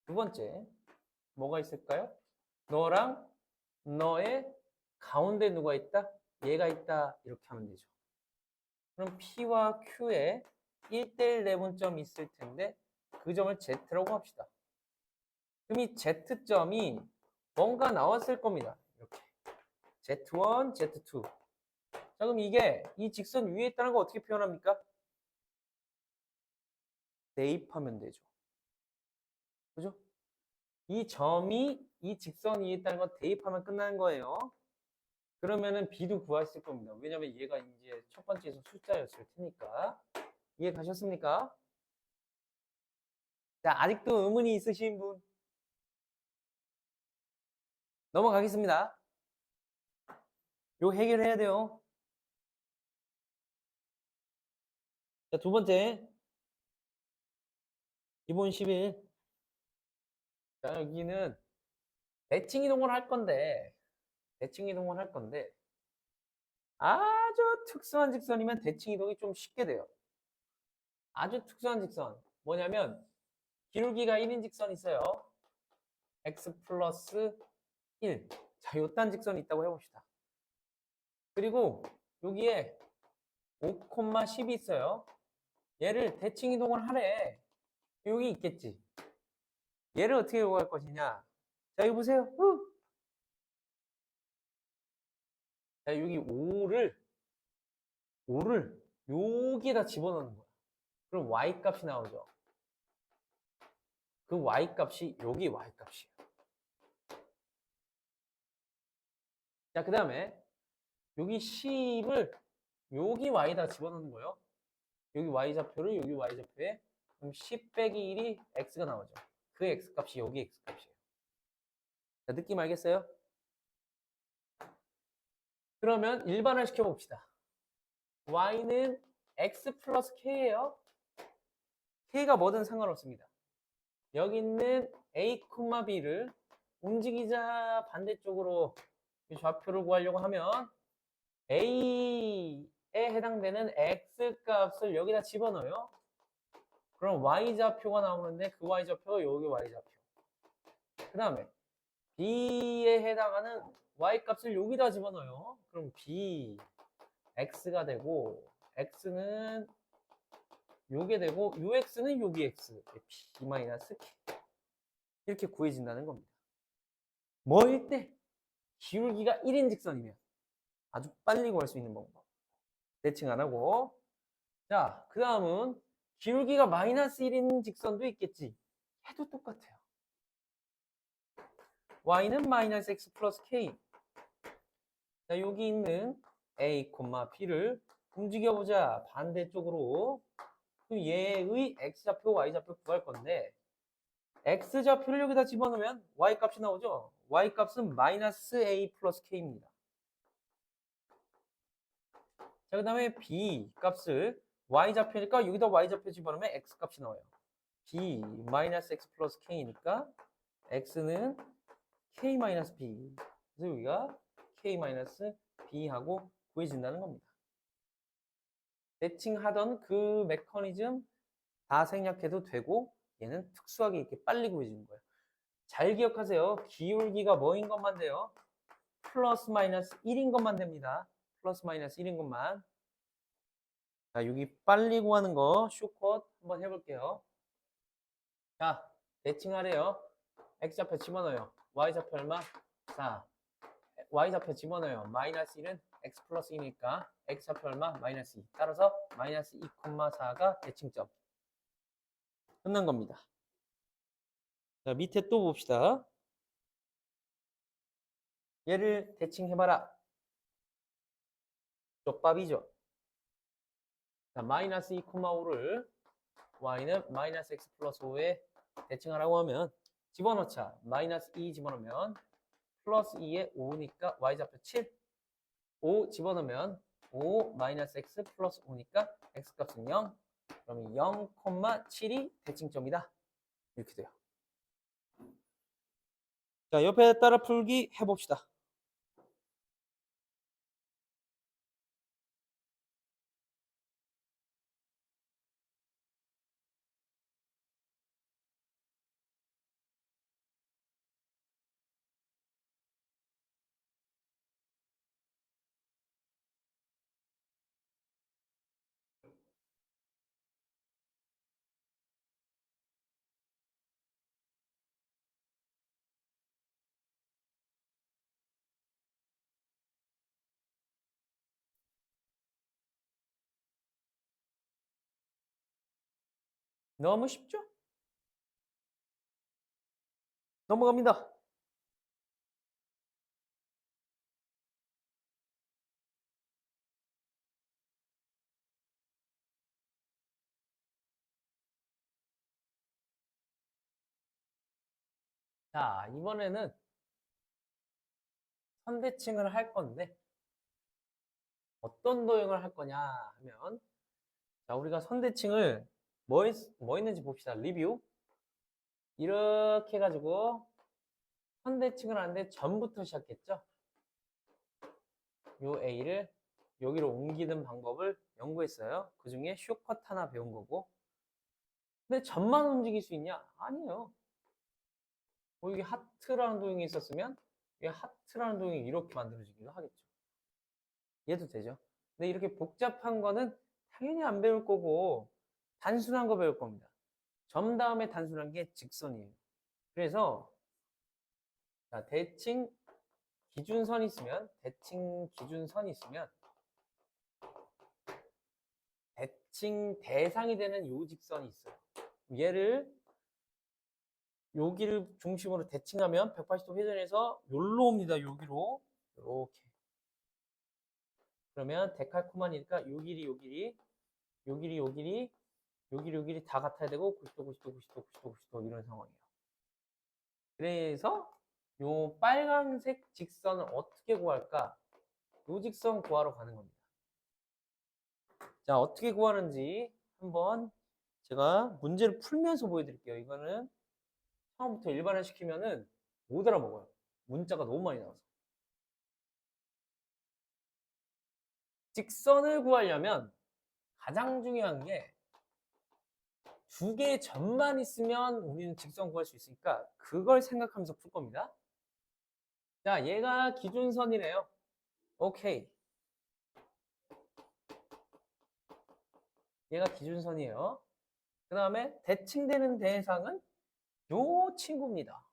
두 번째 뭐가 있을까요? 너랑 너의 가운데 누가 있다? 얘가 있다. 이렇게 하면 되죠. 그럼 P와 Q에 1대1 내분점이 있을 텐데 그 점을 Z라고 합시다. 그럼 이 Z점이 뭔가 나왔을 겁니다. 이렇게 Z1, Z2. 자, 그럼 이게 이 직선 위에 있다는 거 어떻게 표현합니까? 대입하면 되죠. 그죠? 이 점이 이 직선 위에 있다는 거 대입하면 끝나는 거예요. 그러면은 B도 구할 수 있을 겁니다. 왜냐면 얘가 이제 첫 번째에서 숫자였을 테니까. 이해 가셨습니까? 자, 아직도 의문이 있으신 분 넘어가겠습니다. 요 해결해야 돼요. 자, 두 번째 기본 11. 자, 여기는 대칭 이동을 할 건데 대칭 이동을 할 건데 아주 특수한 직선이면 대칭 이동이 좀 쉽게 돼요. 아주 특수한 직선 뭐냐면 기울기가 1인 직선이 있어요. x 플러스 1. 자, 요딴 직선이 있다고 해봅시다. 그리고 여기에 5,10이 있어요. 얘를 대칭 이동을 하래. 여기 있겠지. 얘를 어떻게 요구할 것이냐. 자, 여기 보세요. 자, 여기 5를 여기에다 집어넣는 거야. 그럼 y 값이 나오죠. 그 y 값이 여기 y 값이에요. 자, 그 다음에 여기 10을 여기 y에다 집어넣는 거예요. 여기 y좌표를 여기 y좌표에 그럼 10 빼기 1이 x가 나오죠. 그 x 값이 여기 x 값이에요. 자, 느낌 알겠어요? 그러면 일반화 시켜봅시다. y는 x 플러스 k예요. k가 뭐든 상관없습니다. 여기 있는 a, b를 움직이자 반대쪽으로 좌표를 구하려고 하면 a에 해당되는 x 값을 여기다 집어넣어요. 그럼 y좌표가 나오는데 그 y좌표가 여기 y좌표. 그 다음에 b에 해당하는 y 값을 여기다 집어넣어요. 그럼 b x가 되고 x는 요게 되고 ux는 여기 x b 마이너스 k 이렇게 구해진다는 겁니다. 뭐일 때? 기울기가 1인 직선이면 아주 빨리 구할 수 있는 방법. 대칭 안 하고. 자, 그 다음은 기울기가 마이너스 1인 직선도 있겠지. 해도 똑같아요. y는 마이너스 x 플러스 k. 자, 여기 있는 A, B를 움직여보자. 반대쪽으로. 그럼 얘의 X좌표, Y좌표 구할 건데, X좌표를 여기다 집어넣으면 Y 값이 나오죠? Y 값은 마이너스 A 플러스 K입니다. 자, 그 다음에 B 값을 Y좌표니까 여기다 Y좌표 집어넣으면 X 값이 나와요. B 마이너스 X 플러스 K니까 X는 K 마이너스 B. 그래서 여기가 K 마이너스 B하고 구해진다는 겁니다. 대칭하던 그 메커니즘 다 생략해도 되고 얘는 특수하게 이렇게 빨리 구해지는 거예요. 잘 기억하세요. 기울기가 뭐인 것만 돼요? 플러스 마이너스 1인 것만 됩니다. 플러스 마이너스 1인 것만. 자, 여기 빨리 구하는 거 숏컷 한번 해볼게요. 자, 대칭하래요. X좌표 집어넣어요. Y좌표 얼마? 4. Y좌표 집어넣어요. 마이너스 1은 X 플러스 2니까 X좌표 얼마? 마이너스 2. 따라서 마이너스 2,4가 대칭점. 끝난 겁니다. 자, 밑에 또 봅시다. 얘를 대칭해봐라. 쪽밥이죠. 자, 마이너스 2,5를 y는 마이너스 x 플러스 5에 대칭하라고 하면 집어넣자. 마이너스 2 집어넣으면 플러스 2에 5니까 y좌표 7. 5 집어넣으면 5 마이너스 x 플러스 5니까 x값은 0. 그러면 0,7이 대칭점이다. 이렇게 돼요. 자, 옆에 따라 풀기 해봅시다. 너무 쉽죠? 넘어갑니다. 자, 이번에는 선대칭을 할 건데 어떤 도형을 할 거냐 하면 자, 우리가 선대칭을 뭐 있는지 봅시다. 리뷰. 이렇게 해가지고 선대칭을 하는데 전부터 시작했죠. 요 A를 여기로 옮기는 방법을 연구했어요. 그 중에 숏컷 하나 배운 거고. 근데 전만 움직일 수 있냐? 아니에요. 뭐 여기 하트라는 도형이 있었으면 이 하트라는 도형이 이렇게 만들어지기도 하겠죠. 얘도 되죠. 근데 이렇게 복잡한 거는 당연히 안 배울 거고 단순한 거 배울 겁니다. 점 다음에 단순한 게 직선이에요. 그래서 자, 대칭 기준선이 있으면 대칭 대상이 되는 요 직선이 있어요. 얘를 여기를 중심으로 대칭하면 180도 회전해서 여기로 옵니다. 여기로 이렇게. 그러면 데칼코마니니까 요 길이 요 길이 요 길이 요 길이 요 길이 요 길이 다 같아야 되고 90도 90도 90도 90도 90도 이런 상황이에요. 그래서 요 빨간색 직선을 어떻게 구할까? 요 직선 구하러 가는 겁니다. 자, 어떻게 구하는지 한번 제가 문제를 풀면서 보여드릴게요. 이거는 처음부터 일반화 시키면은 못 알아먹어요. 문자가 너무 많이 나와서. 직선을 구하려면 가장 중요한 게 두 개의 점만 있으면 우리는 직선 구할 수 있으니까 그걸 생각하면서 풀 겁니다. 자, 얘가 기준선이래요. 오케이. 얘가 기준선이에요. 그 다음에 대칭되는 대상은 요 친구입니다.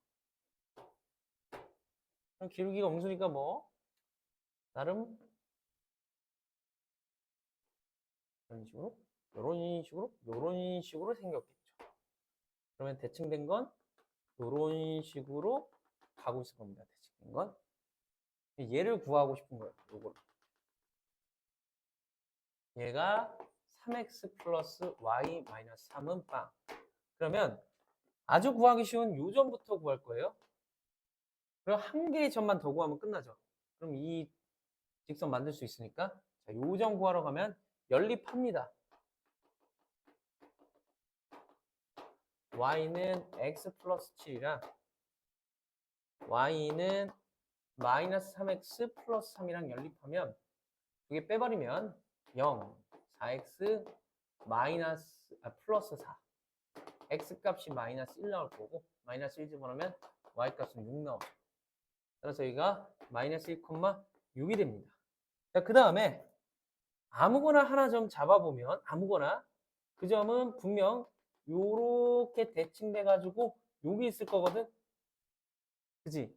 그럼 기울기가 음수니까 뭐 나름 이런 식으로 요런 식으로 생겼겠죠. 그러면 대칭된 건 요런 식으로 가고 있을 겁니다. 대칭된 건 얘를 구하고 싶은 거예요. 요거. 얘가 3x 플러스 y 마이너스 3은 빵. 그러면 아주 구하기 쉬운 요 점부터 구할 거예요. 그럼 한 개의 점만 더 구하면 끝나죠. 그럼 이 직선 만들 수 있으니까 자, 요 점 구하러 가면 연립합니다. y는 x 플러스 7이랑 y는 마이너스 3x 플러스 3이랑 연립하면 두 개 빼버리면 0, 4x 플러스 4 x 값이 마이너스 1 나올 거고 마이너스 1 집어넣으면 y 값은 6 나오죠. 그래서 여기가 마이너스 1,6이 됩니다. 자, 그 다음에 아무거나 하나 점 잡아보면 아무거나 그 점은 분명 요렇게 대칭돼 가지고 여기 있을 거거든. 그지?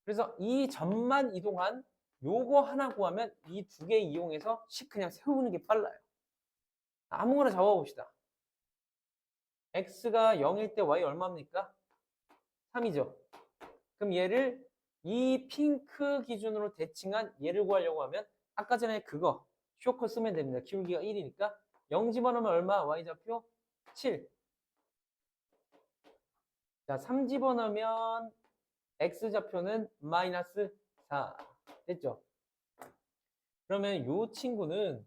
그래서 이 점만 이동한 요거 하나 구하면 이 두 개 이용해서 식 그냥 세우는 게 빨라요. 아무거나 잡아봅시다. x가 0일 때 y 얼마입니까? 3이죠. 그럼 얘를 이 핑크 기준으로 대칭한 얘를 구하려고 하면 아까 전에 그거 쇼커 쓰면 됩니다. 기울기가 1이니까 0 집어넣으면 얼마? y좌표 7. 자, 3 집어넣으면 x좌표는 마이너스 4. 됐죠? 그러면 이 친구는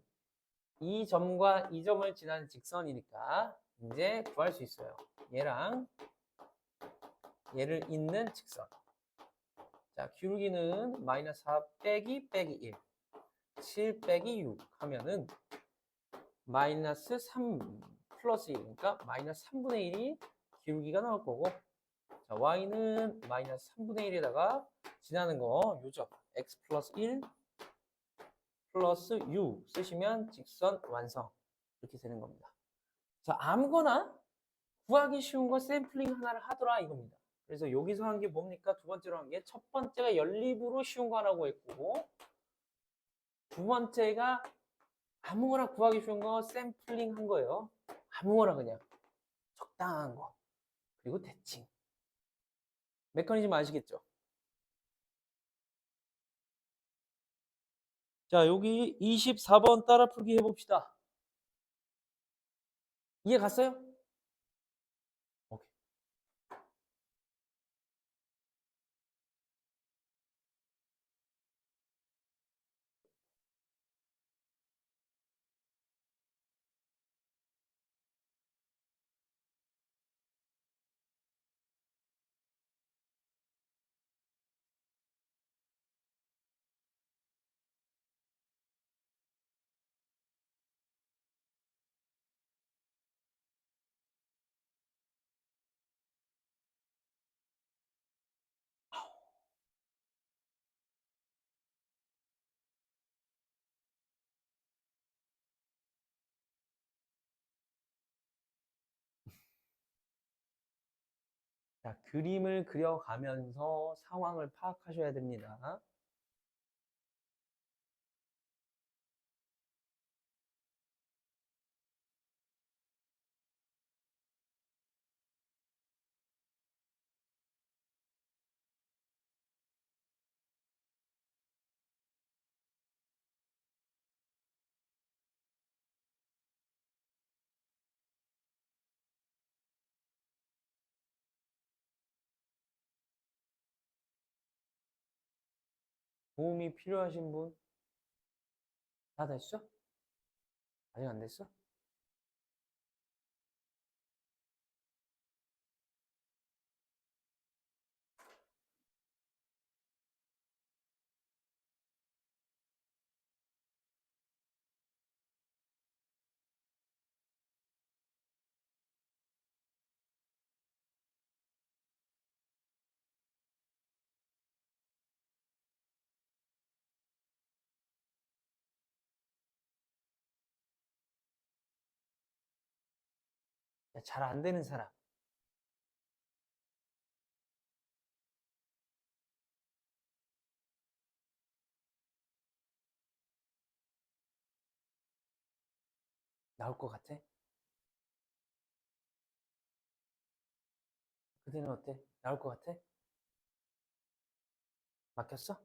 이 점과 이 점을 지난 직선이니까 이제 구할 수 있어요. 얘랑 얘를 잇는 직선. 자, 기울기는 마이너스 4 빼기 1. 7 빼기 6 하면은 마이너스 3 플러스 1. 그러니까 마이너스 3분의 1이 기울기가 나올 거고 자, y는 마이너스 3분의 1에다가 지나는 거 요점 x 플러스 1 플러스 u 쓰시면 직선 완성 이렇게 되는 겁니다. 자, 아무거나 구하기 쉬운 거 샘플링 하나를 하더라 이겁니다. 그래서 여기서 한 게 뭡니까? 두 번째로 한 게 첫 번째가 연립으로 쉬운 거 하라고 했고 두 번째가 아무거나 구하기 쉬운 거 샘플링 한 거예요. 아무거나 그냥 적당한 거 그리고 대칭 메커니즘 아시겠죠? 자, 여기 24번 따라 풀기 해봅시다. 이해 갔어요? 오케이. 자, 그림을 그려가면서 상황을 파악하셔야 됩니다. 도움이 필요하신 분? 다 됐어? 아직 안 됐어? 잘 안 되는 사람. 나올 것 같아? 그대는 어때? 나올 것 같아? 막혔어?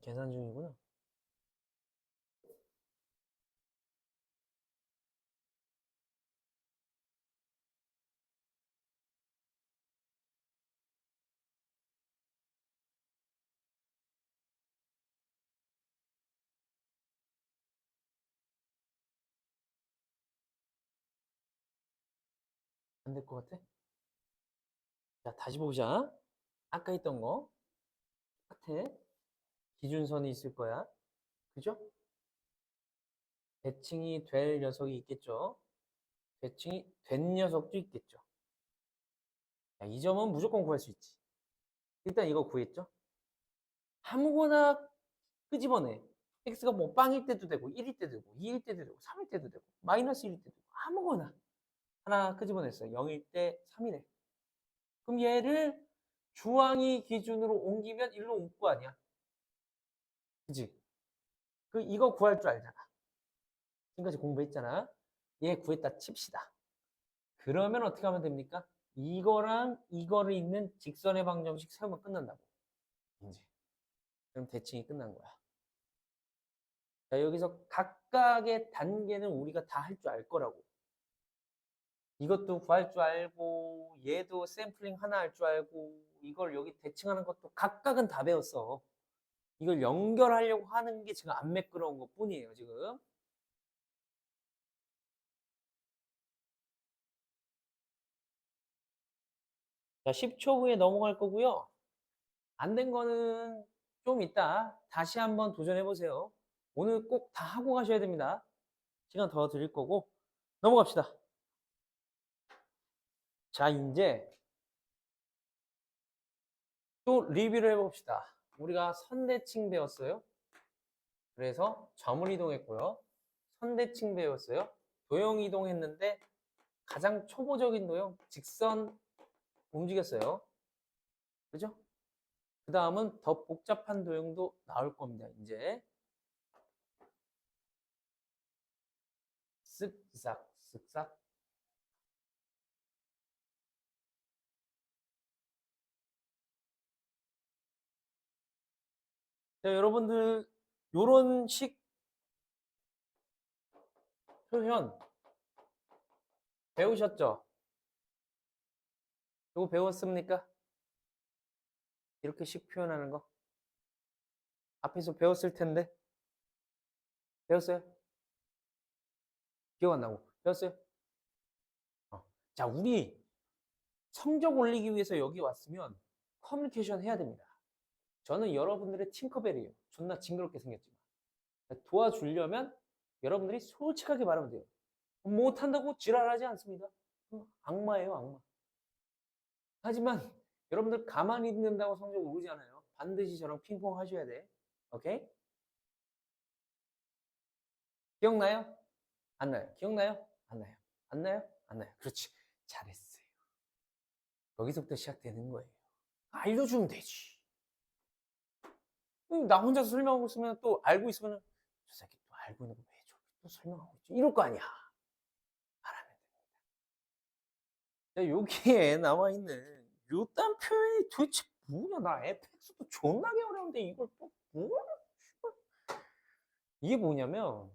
계산 중이구나. 안 될 것 같아? 자, 다시 보자. 아까 했던 거 같아. 기준선이 있을 거야. 그죠? 대칭이 될 녀석이 있겠죠. 대칭이 된 녀석도 있겠죠. 자, 이 점은 무조건 구할 수 있지. 일단 이거 구했죠? 아무거나 끄집어내. x가 뭐 빵일 때도 되고 1일 때도 되고 2일 때도 되고 3일 때도 되고 마이너스 1일 때도 되고 아무거나 하나 끄집어냈어요. 0일 때 3일에. 그럼 얘를 주황이 기준으로 옮기면 1로 옮을 거 아니야. 그지? 이거 구할 줄 알잖아. 지금까지 공부했잖아. 얘 구했다 칩시다. 그러면 어떻게 하면 됩니까? 이거랑 이거를 잇는 직선의 방정식 세우면 끝난다고. 이제. 그럼 대칭이 끝난 거야. 자, 여기서 각각의 단계는 우리가 다 할 줄 알 거라고. 이것도 구할 줄 알고, 얘도 샘플링 하나 할 줄 알고, 이걸 여기 대칭하는 것도 각각은 다 배웠어. 이걸 연결하려고 하는 게 지금 안 매끄러운 것 뿐이에요, 지금. 자, 10초 후에 넘어갈 거고요. 안 된 거는 좀 이따 다시 한번 도전해 보세요. 오늘 꼭 다 하고 가셔야 됩니다. 시간 더 드릴 거고. 넘어갑시다. 자, 이제 또 리뷰를 해봅시다. 우리가 선대칭 배웠어요. 그래서 점을 이동했고요. 선대칭 배웠어요. 도형 이동했는데 가장 초보적인 도형, 직선 움직였어요. 그죠? 그 다음은 더 복잡한 도형도 나올 겁니다. 이제 쓱싹 쓱싹. 자, 여러분들 요런 식 표현 배우셨죠? 이거 배웠습니까? 이렇게 식 표현하는 거 앞에서 배웠을 텐데 배웠어요? 기억 안 나고 배웠어요? 자, 우리 성적 올리기 위해서 여기 왔으면 커뮤니케이션 해야 됩니다. 저는 여러분들의 팅커벨이에요. 존나 징그럽게 생겼지만 도와주려면 여러분들이 솔직하게 말하면 돼요. 못한다고 지랄하지 않습니다. 악마예요, 악마. 하지만 여러분들 가만히 있는다고 성적 오르지 않아요. 반드시 저랑 핑퐁 하셔야 돼. 오케이? 기억나요? 안 나요? 기억나요? 안 나요? 안 나요? 안 나요? 그렇지. 잘했어요. 여기서부터 시작되는 거예요. 알려주면 되지. 나 혼자서 설명하고 있으면 또 알고 있으면 저 새끼 또 알고 있는 거 왜 저렇게 또 설명하고 있지? 이럴 거 아니야. 말하면 됩니다. 여기에 남아있는 요딴 표현이 도대체 뭐냐? 나 fx도 존나게 어려운데 이걸 또 뭐야? 이게 뭐냐면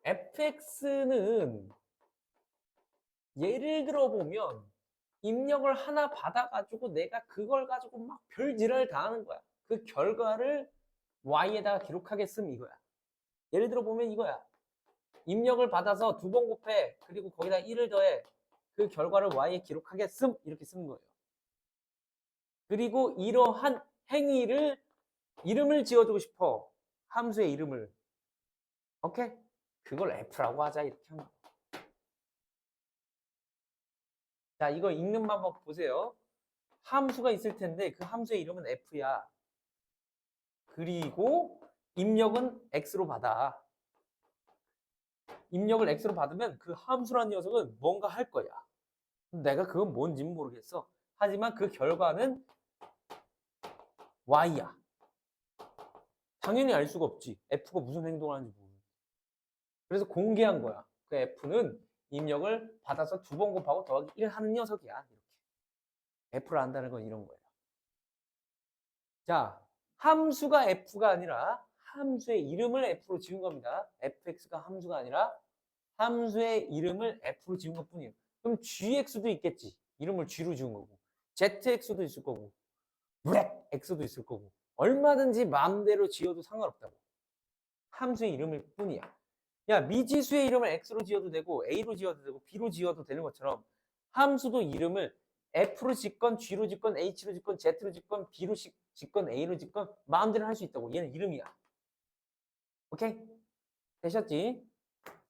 fx는 예를 들어 보면 입력을 하나 받아가지고 내가 그걸 가지고 막 별지랄 다 하는 거야. 그 결과를 y에다가 기록하겠음 이거야. 예를 들어 보면 이거야. 입력을 받아서 두 번 곱해. 그리고 거기다 1을 더해. 그 결과를 y에 기록하겠음 이렇게 쓰는 거예요. 그리고 이러한 행위를 이름을 지어주고 싶어. 함수의 이름을. 오케이? 그걸 f라고 하자 이렇게 하는 거야. 자, 이거 읽는 방법 보세요. 함수가 있을 텐데 그 함수의 이름은 f야. 그리고 입력은 x로 받아. 입력을 x로 받으면 그 함수라는 녀석은 뭔가 할 거야. 내가 그건 뭔지는 모르겠어. 하지만 그 결과는 y야. 당연히 알 수가 없지. f가 무슨 행동을 하는지 모르는데. 그래서 공개한 거야. 그 f는 입력을 받아서 두 번 곱하고 더하기 1 하는 녀석이야. 이렇게. f를 안다는 건 이런 거예요. 자, 함수가 f가 아니라 함수의 이름을 f로 지은 겁니다. fx가 함수가 아니라 함수의 이름을 f로 지은 것뿐이에요. 그럼 gx도 있겠지. 이름을 g로 지은 거고. zx도 있을 거고. x도 있을 거고. 얼마든지 마음대로 지어도 상관없다고. 함수의 이름일 뿐이야. 야, 미지수의 이름을 x로 지어도 되고 a로 지어도 되고 b로 지어도 되는 것처럼 함수도 이름을 f로 짓건 g로 짓건 h로 짓건 z로 짓건 b로 짓건 a로 짓건 마음대로 할 수 있다고. 얘는 이름이야. 오케이? 되셨지?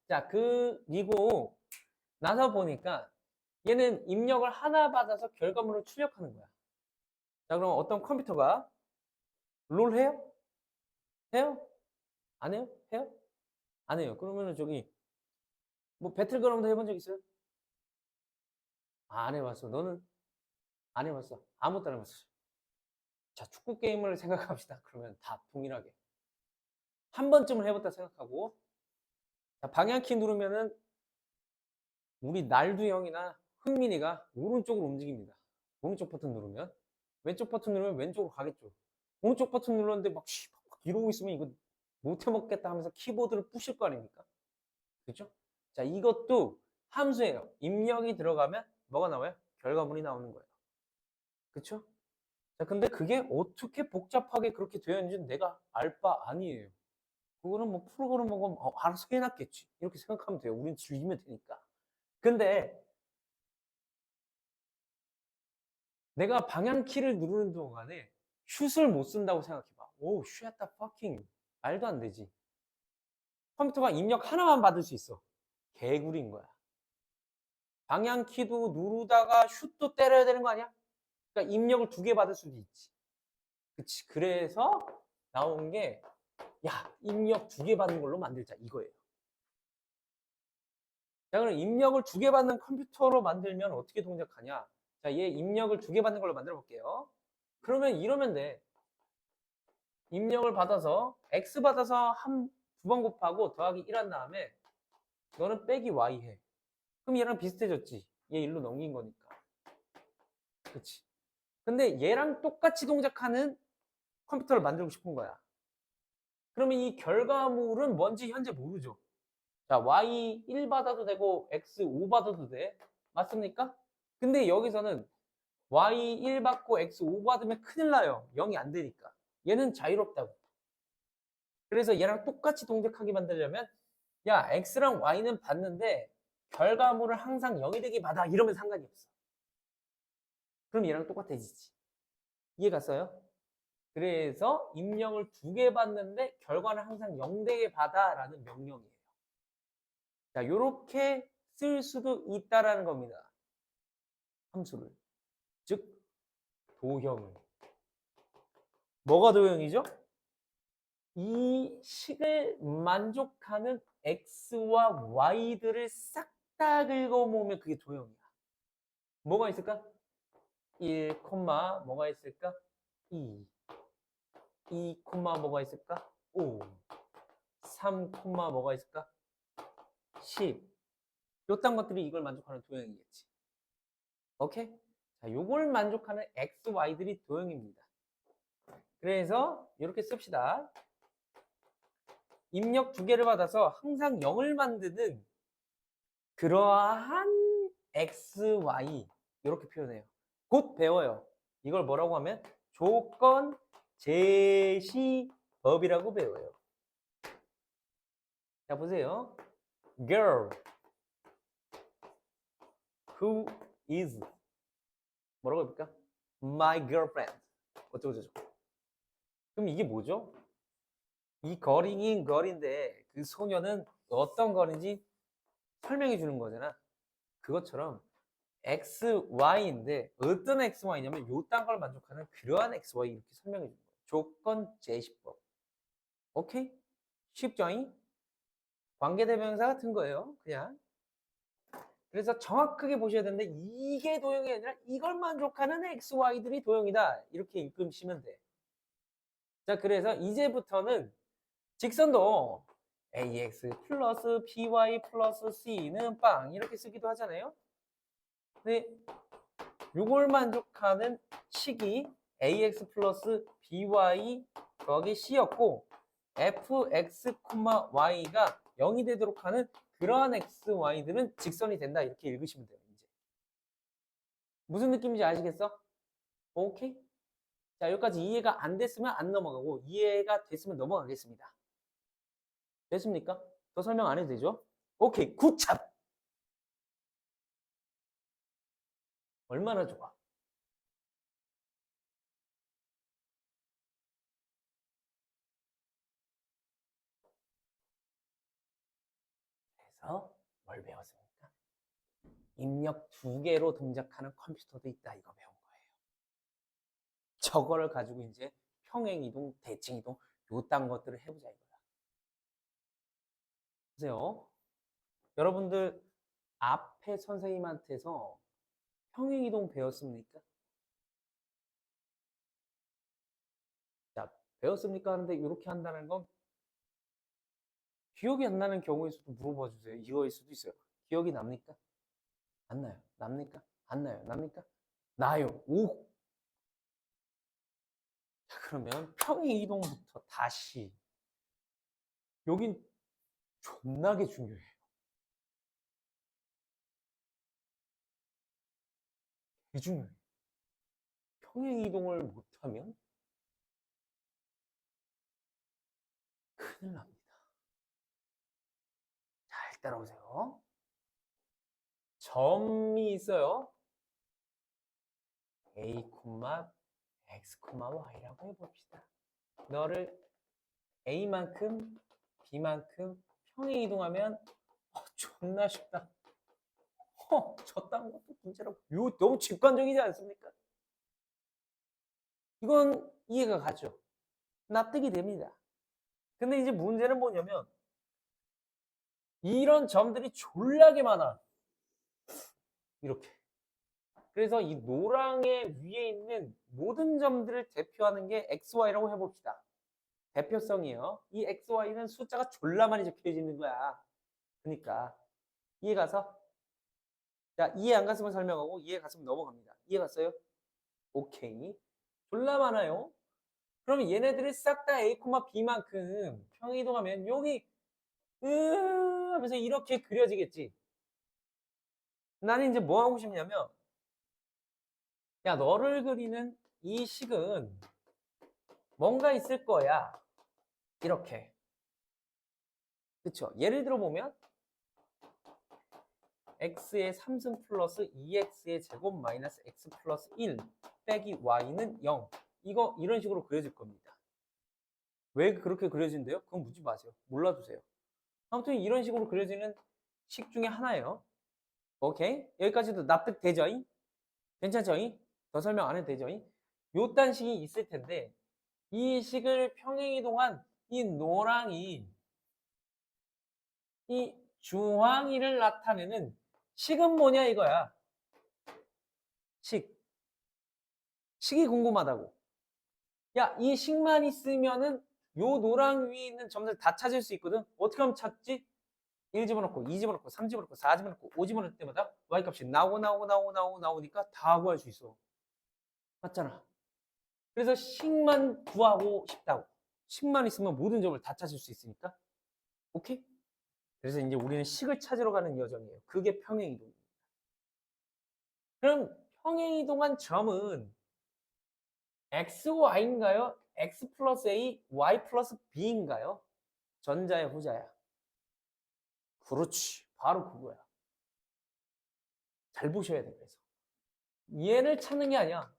자, 그리고 나서 보니까 얘는 입력을 하나 받아서 결과물을 출력하는 거야. 자, 그럼 어떤 컴퓨터가 롤 해요? 해요? 안 해요? 해요? 안 해요. 그러면은 저기 뭐 배틀그라운드 해본 적 있어요? 안 해봤어. 너는 안 해봤어. 아무것도 안 해봤어. 자, 축구 게임을 생각합시다. 그러면 다 동일하게 한 번쯤은 해봤다 생각하고, 자, 방향키 누르면은 우리 날두 형이나 흥민이가 오른쪽으로 움직입니다. 오른쪽 버튼 누르면, 왼쪽 버튼 누르면 왼쪽으로 가겠죠. 오른쪽 버튼 눌렀는데 막 이러고 있으면 이거 못 해먹겠다 하면서 키보드를 부실 거 아닙니까? 그렇죠? 자, 이것도 함수예요. 입력이 들어가면 뭐가 나와요? 결과물이 나오는 거예요. 그렇죠? 자, 근데 그게 어떻게 복잡하게 그렇게 되어 있는지 내가 알 바 아니에요. 그거는 뭐 프로그래머가 알아서 해놨겠지. 이렇게 생각하면 돼요. 우린 즐기면 되니까. 근데 내가 방향키를 누르는 동안에 슛을 못 쓴다고 생각해봐. 오, 쉣다 퍼킹. 말도 안 되지. 컴퓨터가 입력 하나만 받을 수 있어. 개구리인 거야. 방향키도 누르다가 슛도 때려야 되는 거 아니야? 그러니까 입력을 2개 받을 수도 있지. 그치. 그래서 나온 게, 야, 입력 2개 받는 걸로 만들자. 이거예요. 자, 그럼 입력을 2개 받는 컴퓨터로 만들면 어떻게 동작하냐? 자, 얘 입력을 2개 받는 걸로 만들어 볼게요. 그러면 이러면 돼. 입력을 받아서 x 받아서 2번 곱하고 더하기 1 한 다음에 너는 빼기 y 해. 그럼 얘랑 비슷해졌지. 얘 1로 넘긴 거니까. 그치? 근데 얘랑 똑같이 동작하는 컴퓨터를 만들고 싶은 거야. 그러면 이 결과물은 뭔지 현재 모르죠. 자, y 1 받아도 되고 x 5 받아도 돼. 맞습니까? 근데 여기서는 y 1 받고 x 5 받으면 큰일 나요. 0이 안 되니까. 얘는 자유롭다고. 그래서 얘랑 똑같이 동작하게 만들려면, 야, x랑 y는 받는데 결과물을 항상 0이 되게 받아. 이러면 상관이 없어. 그럼 얘랑 똑같아지지. 이해 갔어요? 그래서 입력을 2개 받는데 결과는 항상 0 되게 받아 라는 명령이에요. 자, 요렇게 쓸 수도 있다라는 겁니다. 함수를. 즉, 도형을. 뭐가 도형이죠? 이 식을 만족하는 x와 y들을 싹 다 긁어모으면 그게 도형이야. 뭐가 있을까? 1, 뭐가 있을까? 2, 2, 뭐가 있을까? 5, 3, 뭐가 있을까? 10. 요딴 것들이 이걸 만족하는 도형이겠지. 오케이? 자, 요걸 만족하는 x, y들이 도형입니다. 그래서 이렇게 씁시다. 입력 2개를 받아서 항상 0을 만드는 그러한 x, y 이렇게 표현해요. 곧 배워요. 이걸 뭐라고 하면 조건 제시법이라고 배워요. 자, 보세요. Girl who is 뭐라고 해볼까? My girlfriend. 어쩌고저쩌고. 그럼 이게 뭐죠? 이 걸이긴 걸인데 그 소녀는 어떤 걸인지 설명해 주는 거잖아. 그것처럼 X, Y인데 어떤 X, Y냐면 요딴 걸 만족하는 그러한 X, Y 이렇게 설명해 주는 거예요. 조건 제시법. 오케이? 쉽죠잉? 관계대명사 같은 거예요. 그냥. 그래서 정확하게 보셔야 되는데 이게 도형이 아니라 이걸 만족하는 X, Y들이 도형이다. 이렇게 읽으시면 돼. 자, 그래서 이제부터는 직선도 AX 플러스 BY 플러스 C는 빵 이렇게 쓰기도 하잖아요. 근데 이걸 만족하는 식이 ax 플러스 by 더하기 c였고 fx, y가 0이 되도록 하는 그러한 x, y들은 직선이 된다. 이렇게 읽으시면 돼요. 이제 무슨 느낌인지 아시겠어? 오케이? 자, 여기까지 이해가 안 됐으면 안 넘어가고 이해가 됐으면 넘어가겠습니다. 됐습니까? 더 설명 안 해도 되죠? 오케이, 굿잡! 얼마나 좋아. 그래서 뭘 배웠습니까? 입력 2개로 동작하는 컴퓨터도 있다. 이거 배운 거예요. 저거를 가지고 이제 평행이동, 대칭이동 요딴 것들을 해보자 이거야. 보세요. 여러분들 앞에 선생님한테서 평행이동 배웠습니까? 자, 배웠습니까? 하는데 이렇게 한다는 건 기억이 안 나는 경우일 수도 물어봐 주세요. 이거일 수도 있어요. 기억이 납니까? 안 나요. 납니까? 안 나요. 납니까? 나요. 오! 자, 그러면 평행이동부터 다시. 여긴 존나게 중요해요. 되게 중요해요. 평행이동을 못하면 큰일 납니다. 잘 따라오세요. 점이 있어요. a, x, y라고 해봅시다. 너를 a만큼 b만큼 평행이동하면 존나 쉽다. 저딴 것도 문제라고. 이거 너무 직관적이지 않습니까? 이건 이해가 가죠. 납득이 됩니다. 근데 이제 문제는 뭐냐면 이런 점들이 졸라게 많아. 이렇게. 그래서 이 노랑의 위에 있는 모든 점들을 대표하는 게 XY라고 해봅시다. 대표성이에요. 이 XY는 숫자가 졸라 많이 적혀 있는 거야. 그러니까 이해 가서? 자, 이해 안 갔으면 설명하고 이해 갔으면 넘어갑니다. 이해 갔어요? 오케이. 졸라 많아요. 그러면 얘네들이 싹 다 A, B만큼 평행이동하면 여기 하면서 이렇게 그려지겠지. 나는 이제 뭐 하고 싶냐면 야, 너를 그리는 이 식은 뭔가 있을 거야. 이렇게. 그쵸? 예를 들어 보면 x의 3승 플러스 2x의 제곱 마이너스 x 플러스 1 빼기 y는 0. 이거 이런 식으로 그려질 겁니다. 왜 그렇게 그려진대요? 그건 묻지 마세요. 몰라주세요. 아무튼 이런 식으로 그려지는 식 중에 하나예요. 오케이? 여기까지도 납득되죠? 괜찮죠? 더 설명 안 해도 되죠? 요딴 식이 있을 텐데 이 식을 평행이동한 이 노랑이 이 주황이를 나타내는 식은 뭐냐 이거야. 식이 궁금하다고. 야, 이 식만 있으면은 요 노랑 위에 있는 점들 다 찾을 수 있거든. 어떻게 하면 찾지? 1 집어넣고 2 집어넣고 3 집어넣고 4 집어넣고 5 집어넣을 때마다 y값이 나오니까 다 구할 수 있어. 맞잖아. 그래서 식만 구하고 싶다고. 식만 있으면 모든 점을 다 찾을 수 있으니까. 오케이? 그래서 이제 우리는 식을 찾으러 가는 여정이에요. 그게 평행이동입니다. 그럼 평행이동한 점은 x, y인가요? x 플러스 a, y 플러스 b인가요? 전자야, 후자야? 그렇지. 바로 그거야. 잘 보셔야 돼, 그래서. 얘를 찾는 게 아니야.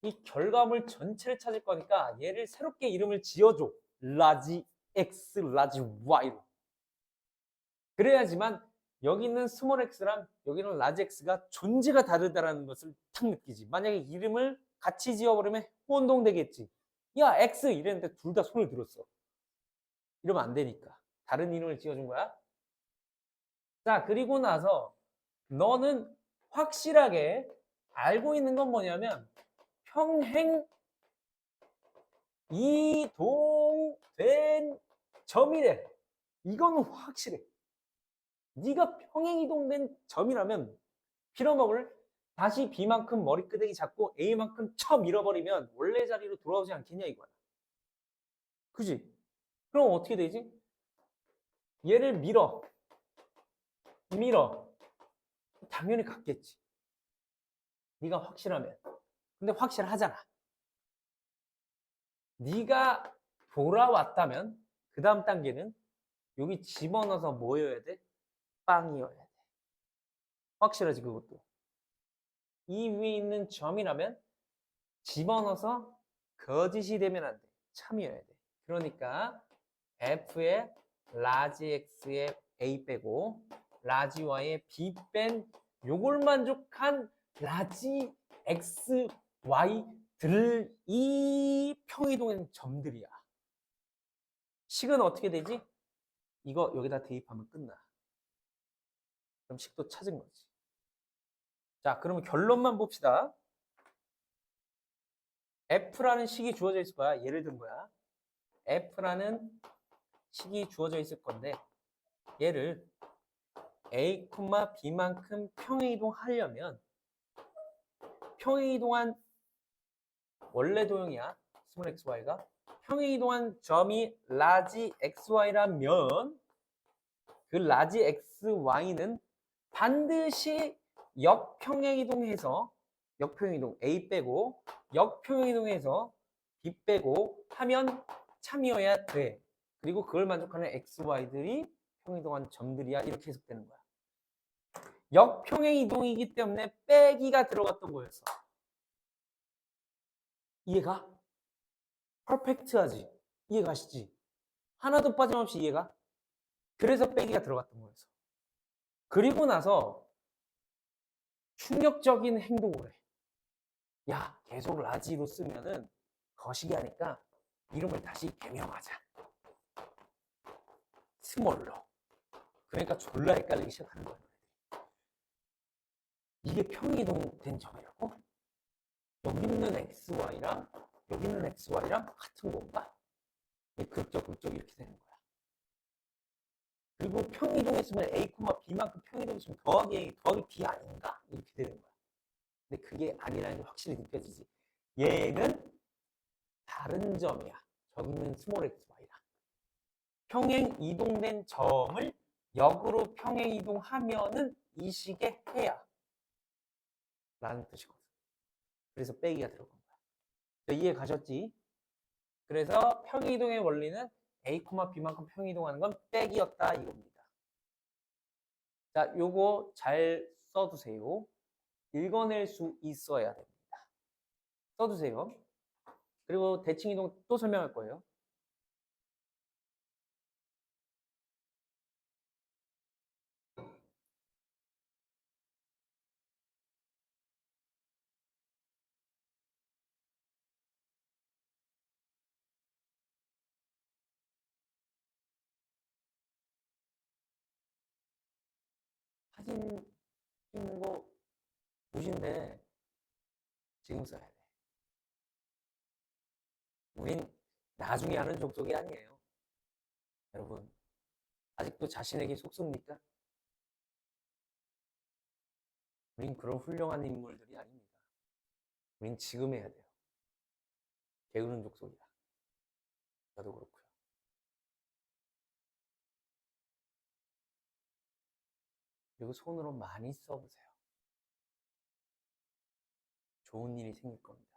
이 결과물 전체를 찾을 거니까 얘를 새롭게 이름을 지어줘. 라지 x, 라지 y로. 그래야지만 여기 있는 스몰 x랑 여기는 라지 x가 존재가 다르다는 것을 탁 느끼지. 만약에 이름을 같이 지어버리면 혼동되겠지. 야, x 이랬는데 둘 다 손을 들었어. 이러면 안 되니까. 다른 이름을 지어준 거야. 자, 그리고 나서 너는 확실하게 알고 있는 건 뭐냐면 평행 이동된 점이래. 이건 확실해. 네가 평행 이동된 점이라면 빌어먹을 다시 B만큼 머리끄댕이 잡고 A만큼 쳐 밀어버리면 원래 자리로 돌아오지 않겠냐 이거야. 그지? 그럼 어떻게 되지? 얘를 밀어. 당연히 갔겠지. 네가 확실하면. 근데 확실하잖아. 네가 돌아왔다면 그 다음 단계는 여기 집어넣어서 뭐여야 돼? 빵이어야 돼. 확실하지 그것도. 이 위에 있는 점이라면 집어넣어서 거짓이 되면 안 돼. 참이어야 돼. 그러니까 F의 라지 X의 A 빼고 라지 Y의 B 뺀 요걸 만족한 라지 X, Y들이 평이동의 점들이야. 식은 어떻게 되지? 이거 여기다 대입하면 끝나. 그럼 식도 찾은 거지. 자, 그러면 결론만 봅시다. F라는 식이 주어져 있을 거야. 예를 든 거야. F라는 식이 주어져 있을 건데 얘를 A, B만큼 평행이동하려면 평행이동한 원래 도형이야. 스몰 xy가 평행이동한 점이 라지 xy라면 그 라지 xy는 반드시 역평행이동해서 역평행이동 A 빼고 역평행이동해서 B 빼고 하면 참이어야 돼. 그리고 그걸 만족하는 xy들이 평행이동한 점들이야. 이렇게 해석되는 거야. 역평행이동이기 때문에 빼기가 들어갔던 거였어. 이해가? 퍼펙트하지? 이해가시지? 하나도 빠짐없이 이해가? 그래서 빼기가 들어갔던 거였어. 그리고 나서 충격적인 행동을 해. 야, 계속 라지로 쓰면은 거시기 하니까 이름을 다시 개명하자. 스몰로. 그러니까 졸라 헷갈리기 시작하는 거야. 이게 평이동된 점이라고? 여기 있는 XY랑 여기 있는 XY랑 같은 건가? 극적 이렇게 되는 거야. 그리고 평이동했으면 A, B만큼 평이동했으면 더하기 A, 더하기 B 아닌가? 이렇게 되는 거야. 근데 그게 아니라는 게 확실히 느껴지지. 얘는 다른 점이야. 저기는 스몰 xy라. 평행 이동된 점을 역으로 평행 이동하면은 이 식의 해야 라는 뜻이거든. 그래서 빼기가 들어간 거야. 이해 가셨지? 그래서 평행 이동의 원리는 A, B만큼 평행 이동하는 건 빼기였다 이겁니다. 자, 요거 잘 써두세요. 읽어낼 수 있어야 됩니다. 써두세요. 그리고 대칭 이동 또 설명할 거예요. 사진 찍는 거 무신데 지금 써야 돼. 우린 나중에 하는 족속이 아니에요. 여러분, 아직도 자신에게 속습니까? 우린 그런 훌륭한 인물들이 아닙니다. 우린 지금 해야 돼요. 게으른 족속이다. 저도 그렇고요. 그리고 손으로 많이 써보세요. 좋은 일이 생길 겁니다.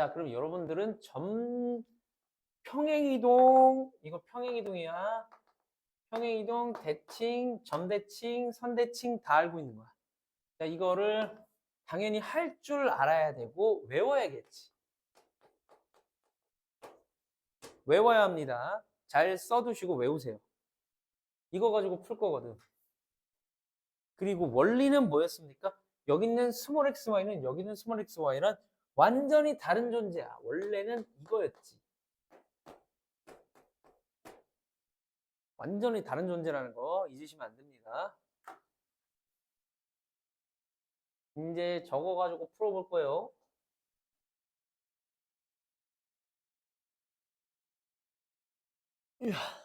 자, 그럼 여러분들은 평행이동, 이거 평행이동이야. 평행이동, 대칭, 점대칭, 선대칭 다 알고 있는 거야. 자, 이거를 당연히 할 줄 알아야 되고 외워야겠지. 외워야 합니다. 잘 써두시고 외우세요. 이거 가지고 풀 거거든. 그리고 원리는 뭐였습니까? 여기 있는 스몰 xy는 여기 있는 스몰 xy는 완전히 다른 존재야. 원래는 이거였지. 완전히 다른 존재라는 거 잊으시면 안 됩니다. 이제 저거 가지고 풀어볼 거예요. 이야.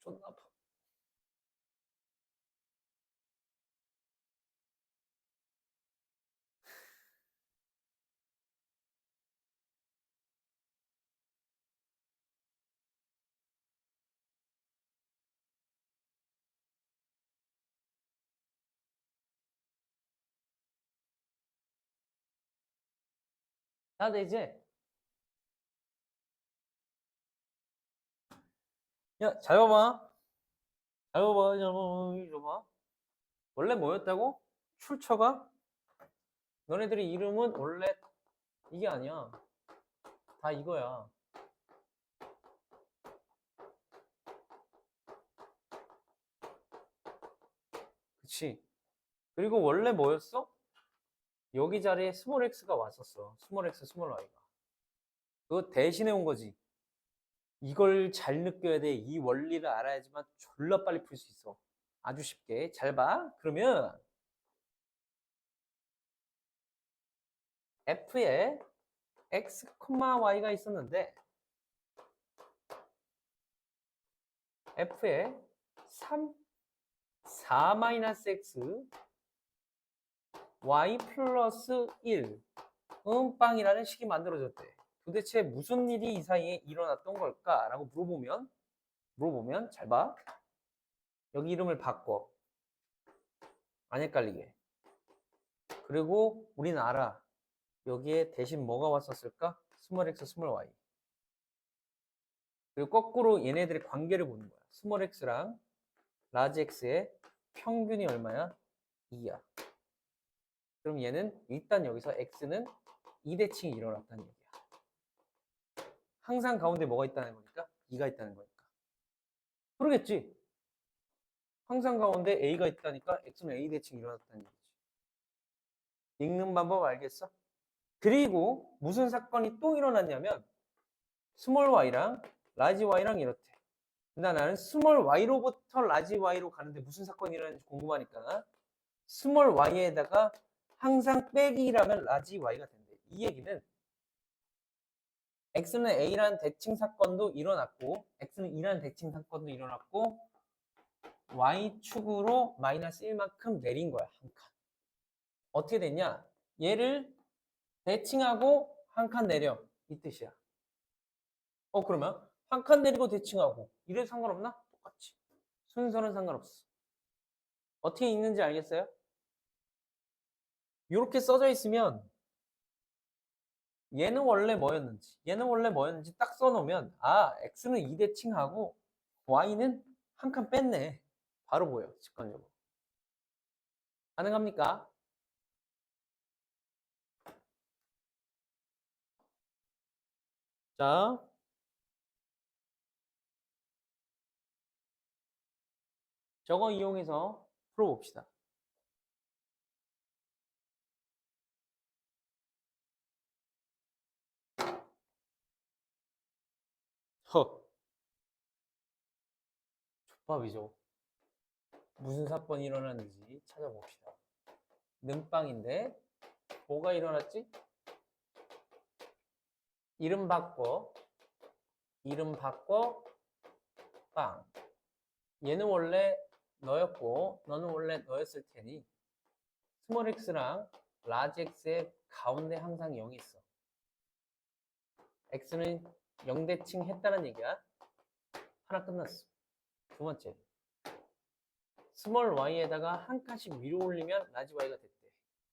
존나 아파. 자, 네, 이제. 야, 잘 봐봐. 잘 봐봐. 잘 봐봐. 이리 봐. 원래 뭐였다고? 출처가? 너네들이 이름은 원래 이게 아니야. 다 이거야. 그치? 그리고 원래 뭐였어? 여기 자리에 스몰 x가 왔었어. 스몰 x, 스몰 y가. 그거 대신해 온 거지. 이걸 잘 느껴야 돼. 이 원리를 알아야지만 졸라 빨리 풀 수 있어. 아주 쉽게. 잘 봐. 그러면 f에 x, y가 있었는데 f에 4-x y 플러스 1 빵이라는 식이 만들어졌대. 도대체 무슨 일이 이 사이에 일어났던 걸까? 라고 물어보면 잘 봐. 여기 이름을 바꿔. 안 헷갈리게. 그리고 우리는 알아. 여기에 대신 뭐가 왔었을까? 스몰 x, 스몰 y. 그리고 거꾸로 얘네들의 관계를 보는 거야. 스몰 x랑 라지 x의 평균이 얼마야? 2야. 그럼 얘는 일단 여기서 x는 2대칭이 일어났다는 얘기야. 항상 가운데 뭐가 있다는 거니까? 2가 있다는 거니까. 그러겠지? 항상 가운데 a가 있다니까 x는 a대칭이 일어났다는 얘기지. 읽는 방법 알겠어? 그리고 무슨 사건이 또 일어났냐면 스몰 y랑 라지 y랑 이렇대. 근데 나는 스몰 y로부터 라지 y로 가는데 무슨 사건이 일어나는지 궁금하니까 스몰 y에다가 항상 빼기라면 라지 y가 된대. 이 얘기는 x는 a라는 대칭 사건도 일어났고 x는 2라는 대칭 사건도 일어났고 y축으로 마이너스 1만큼 내린 거야. 한 칸. 어떻게 됐냐? 얘를 대칭하고 한 칸 내려. 이 뜻이야. 그러면 한 칸 내리고 대칭하고 이래도 상관없나? 똑같지. 순서는 상관없어. 어떻게 읽는지 알겠어요? 이렇게 써져 있으면 얘는 원래 뭐였는지 딱 써놓으면 x는 2대칭하고 y는 한 칸 뺐네. 바로 보여, 직관적으로. 가능합니까? 자, 저거 이용해서 풀어봅시다. 족밥이죠. 무슨 사건이 일어났는지 찾아봅시다. 능빵인데 뭐가 일어났지? 이름 바꿔 빵. 얘는 원래 너였고 너는 원래 너였을 테니 스몰 x랑 라지 x의 가운데 항상 0이 있어. x는 0대칭 했다는 얘기야. 하나 끝났어. 두 번째, 스몰 y에다가 한 칸씩 위로 올리면 라지 y가 됐대.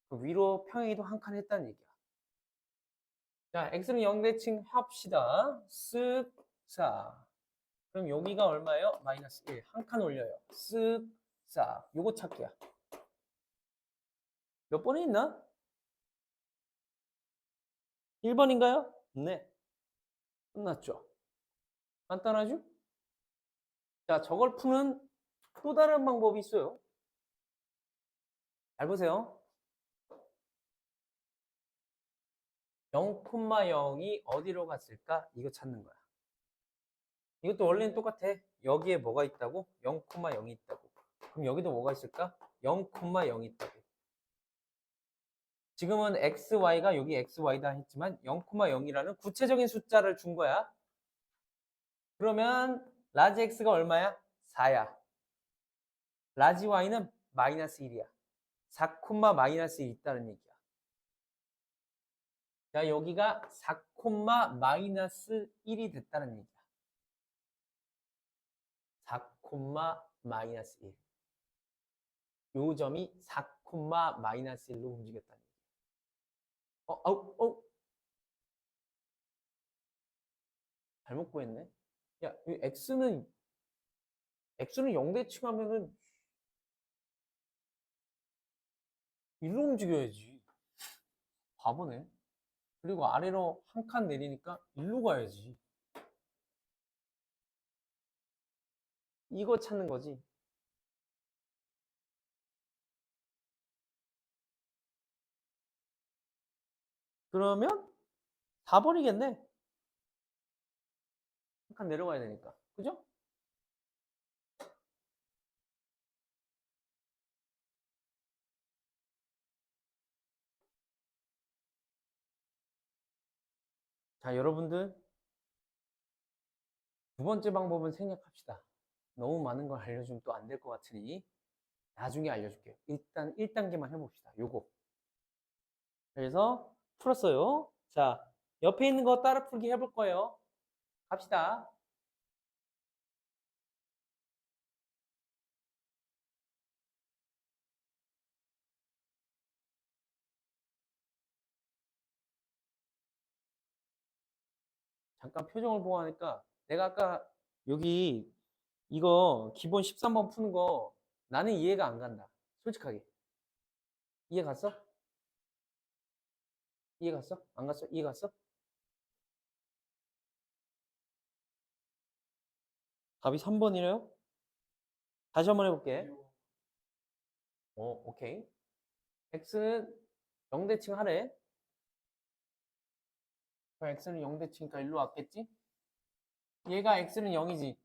그 위로 평행이도 한 칸 했다는 얘기야. 자, x는 0대칭 합시다. 쓱, 싹. 그럼 여기가 얼마예요? 마이너스 1. 한 칸 올려요. 쓱, 싹. 요거 찾기야. 몇 번에 있나? 1번인가요? 네. 끝났죠. 간단하죠? 자, 저걸 푸는 또 다른 방법이 있어요. 잘 보세요. 0,0이 어디로 갔을까? 이거 찾는 거야. 이것도 원리는 똑같아. 여기에 뭐가 있다고? 0,0이 있다고. 그럼 여기도 뭐가 있을까? 0,0이 있다고. 지금은 xy가 여기 xy다 했지만 0,0이라는 구체적인 숫자를 준 거야. 그러면 라지 x가 얼마야? 4야. 라지 y는 마이너스 1이야. 4, 마이너스 1 있다는 얘기야. 자, 여기가 4, 마이너스 1이 됐다는 얘기야. 4, 마이너스 1. 요 점이 4, 마이너스 1로 움직였다는 얘기야. 잘못 구했네. 야, 이 x는 0대칭 하면은 일로 움직여야지. 바보네. 그리고 아래로 한 칸 내리니까 일로 가야지. 이거 찾는 거지. 그러면 4번이겠네. 한 칸 내려가야 되니까. 그죠? 자, 여러분들 두 번째 방법은 생략합시다. 너무 많은 걸 알려주면 또 안 될 것 같으니 나중에 알려줄게요. 일단 1단계만 해봅시다. 요거. 그래서 풀었어요. 자, 옆에 있는 거 따라 풀기 해볼 거예요. 갑시다. 잠깐 표정을 보고 하니까 내가 아까 여기 이거 기본 13번 푸는 거 나는 이해가 안 간다. 솔직하게. 이해 갔어? 이해 갔어? 안 갔어? 이해 갔어? 답이 3번이래요? 다시 한번 해볼게. 오케이. x는 0대칭 하래. 그럼 x는 0대칭이니까 일로 왔겠지? 얘가 x는 0이지.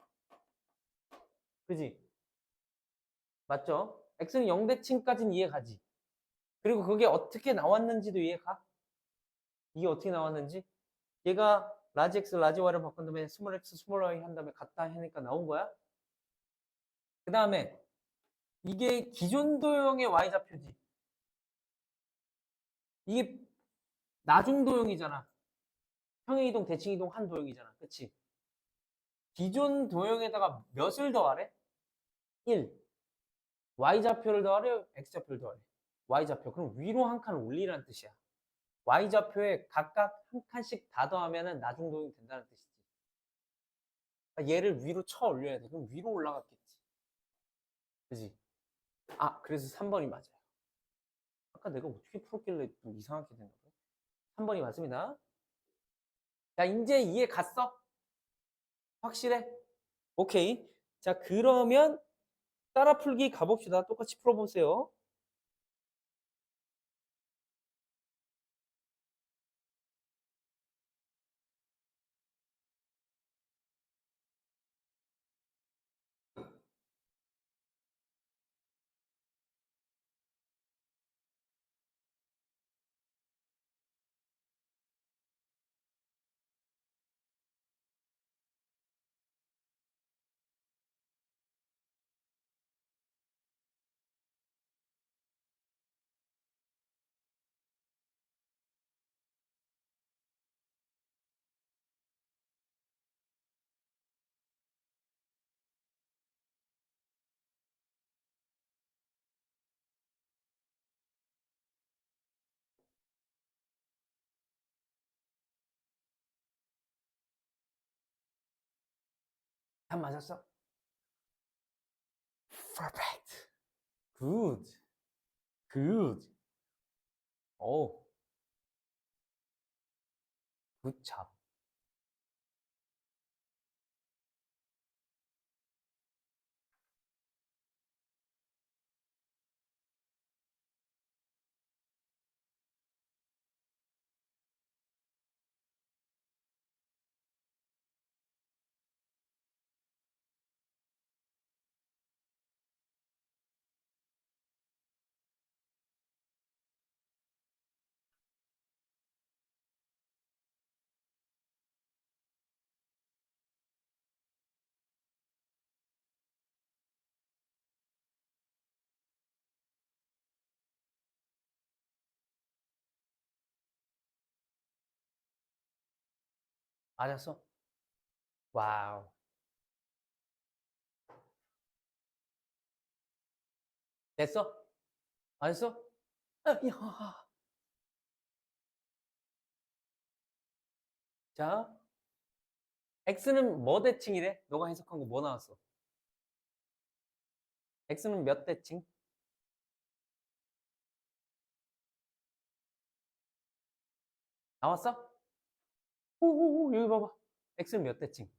그지? 맞죠? x는 0대칭까지는 이해가지. 그리고 그게 어떻게 나왔는지도 이해가? 이게 어떻게 나왔는지? 얘가 라지 x, 라지 y를 바꾼 다음에 스몰 x, 스몰 y 한 다음에 같다 하니까 나온 거야. 그 다음에 이게 기존 도형의 y좌표지. 이게 나중 도형이잖아. 평행 이동, 대칭 이동 한 도형이잖아. 그치? 기존 도형에다가 몇을 더하래? 1. Y좌표를 더하래? X좌표를 더하래? Y좌표. 그럼 위로 한 칸 올리라는 뜻이야. Y좌표에 각각 한 칸씩 다 더하면은 나중도형이 된다는 뜻이지. 그러니까 얘를 위로 쳐 올려야 돼. 그럼 위로 올라갔겠지. 그지? 아, 그래서 3번이 맞아요. 아까 내가 어떻게 풀었길래 또 이상하게 된 거야? 3번이 맞습니다. 자, 이제 이해 갔어? 확실해? 오케이. 자, 그러면 따라 풀기 가봅시다. 똑같이 풀어보세요. 다 맞았어? Perfect. Good. Good. 오, good job. 맞았어? 와우. 됐어? 맞았어? 아, 야. 자, X는 뭐 대칭이래? 너가 해석한 거 뭐 나왔어? X는 몇 대칭? 나왔어? 오오오, 여기 봐봐. X는 몇 대칭?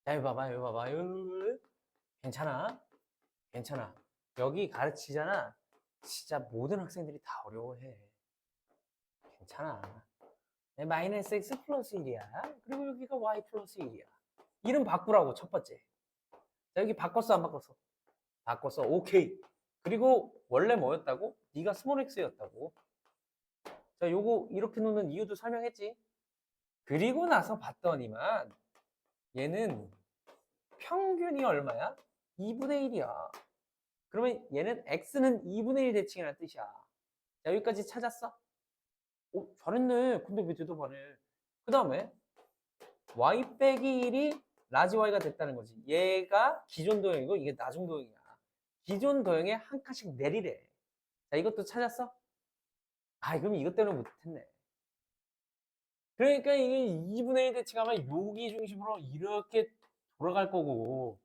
자, 여기 봐봐, 여기 봐봐. 여기. 괜찮아? 괜찮아. 여기 가르치잖아. 진짜 모든 학생들이 다 어려워해. 괜찮아. 네, 마이너스 x 플러스 1이야. 그리고 여기가 y 플러스 1이야. 이름 바꾸라고, 첫 번째. 자, 여기 바꿨어, 안 바꿨어? 바꿨어. 오케이. 그리고 원래 뭐였다고? 네가 스몰 x였다고. 자, 요거 이렇게 놓는 이유도 설명했지. 그리고 나서 봤더니만 얘는 평균이 얼마야? 2분의 1이야. 그러면 얘는 x는 2분의 1 대칭이라는 뜻이야. 자, 여기까지 찾았어? 오, 잘했네. 근데 왜 대답 안 해? 그 다음에 y 빼기 1이 라지 y가 됐다는 거지. 얘가 기존 도형이고 이게 나중 도형이야. 기존 도형에 한 칸씩 내리래. 자, 이것도 찾았어? 아, 그럼 이것 때문에 못했네. 그러니까 이게 2분의 1 대칭하면 여기 중심으로 이렇게 돌아갈 거고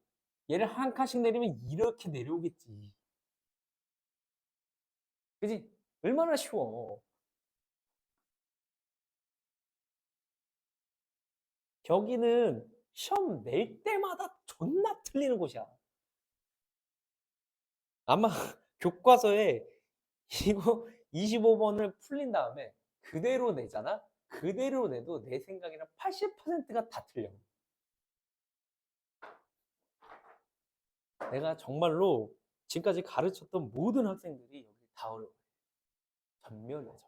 얘를 한 칸씩 내리면 이렇게 내려오겠지. 그지? 얼마나 쉬워. 여기는 시험 낼 때마다 존나 틀리는 곳이야. 아마 교과서에 이거 25번을 풀린 다음에 그대로 내잖아? 그대로 내도 내 생각에는 80%가 다 틀려. 내가 정말로 지금까지 가르쳤던 모든 학생들이 여기 다 어려워. 전멸이야, 전멸.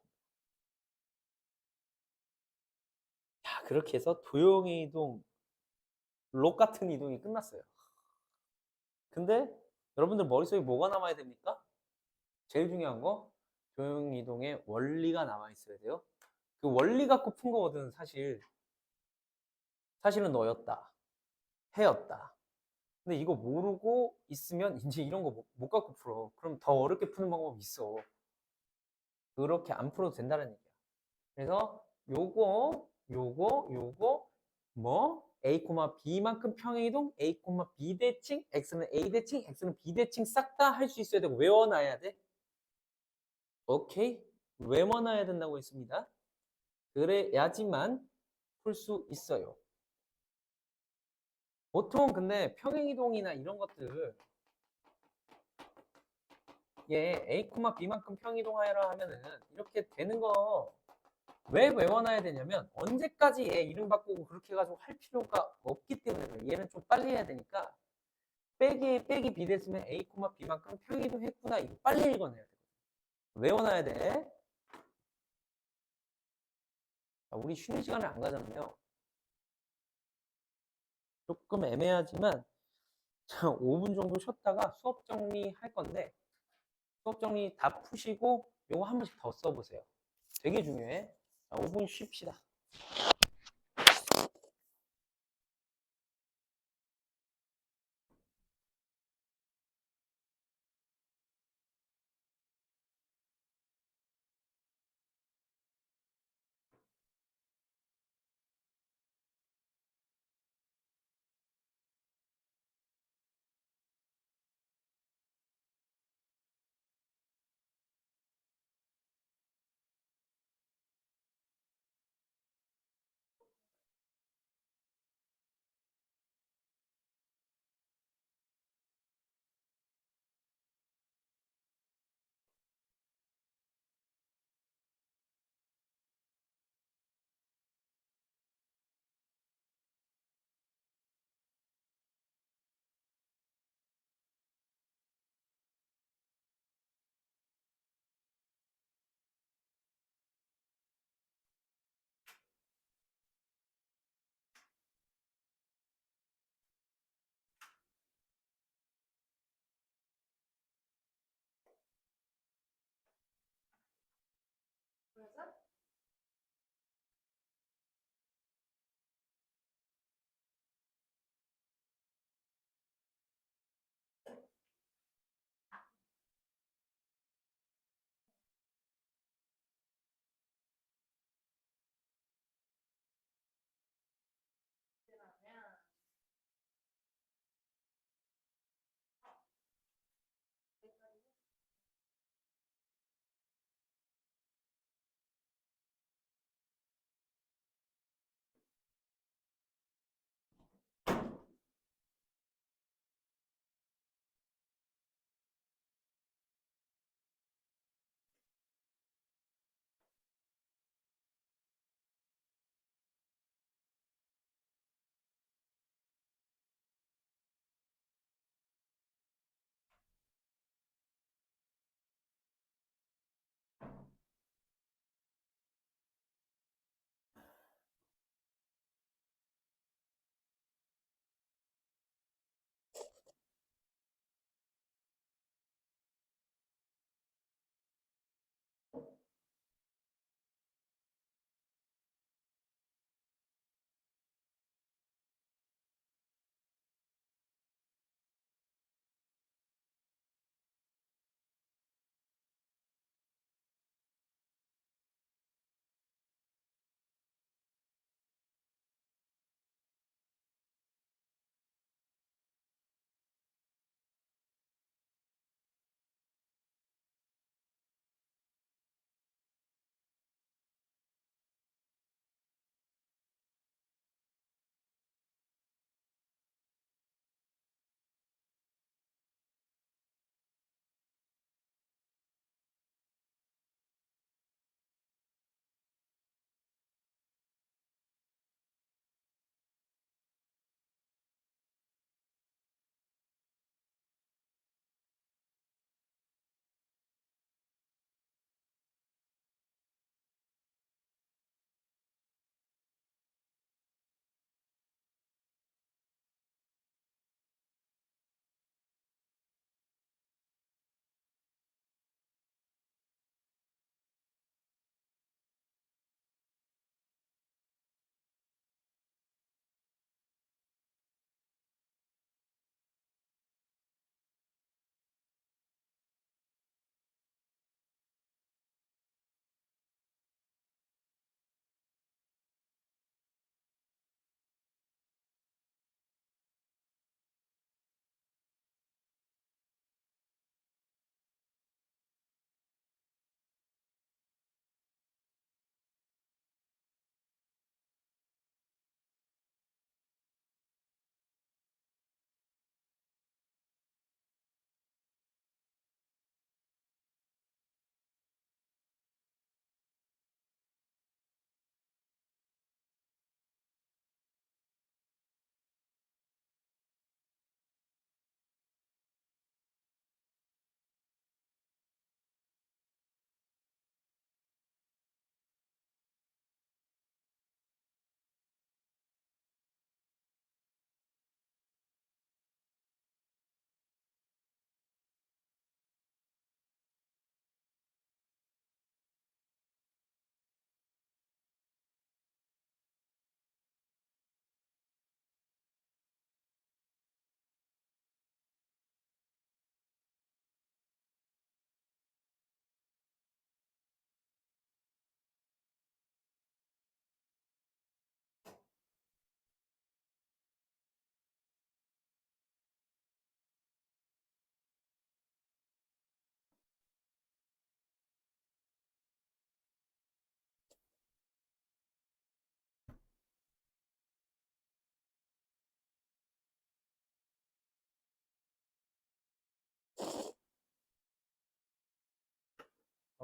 자, 그렇게 해서 도형의 이동, 록 같은 이동이 끝났어요. 근데 여러분들 머릿속에 뭐가 남아야 됩니까? 제일 중요한 거, 교형이동의 원리가 남아 있어야 돼요. 그 원리 갖고 푼 거거든, 사실. 사실은 너였다. 해였다. 근데 이거 모르고 있으면 이제 이런 거 못 갖고 풀어. 그럼 더 어렵게 푸는 방법이 있어. 그렇게 안 풀어도 된다는 얘기야. 그래서 요거 뭐 a, b만큼 평행이동 a, b 대칭 x는 a 대칭 x는 b 대칭 싹 다 할 수 있어야 되고 외워놔야 돼. 오케이? 외워놔야 된다고 했습니다. 그래야지만 풀 수 있어요. 보통 근데 평행이동이나 이런 것들 얘 a, b만큼 평행이동하여라 하면은 이렇게 되는 거 왜 외워놔야 되냐면 언제까지 얘 이름 바꾸고 그렇게 해가지고 할 필요가 없기 때문에 그래. 얘는 좀 빨리 해야 되니까 빼기 b 됐으면 a, b만큼 평행이동 했구나 이거 빨리 읽어내야 돼. 외워놔야 돼. 자, 우리 쉬는 시간을 안 가졌네요. 조금 애매하지만 자, 5분 정도 쉬었다가 수업 정리할 건데 수업 정리 다 푸시고 요거 한 번씩 더 써보세요. 되게 중요해. 자, 5분 쉽시다.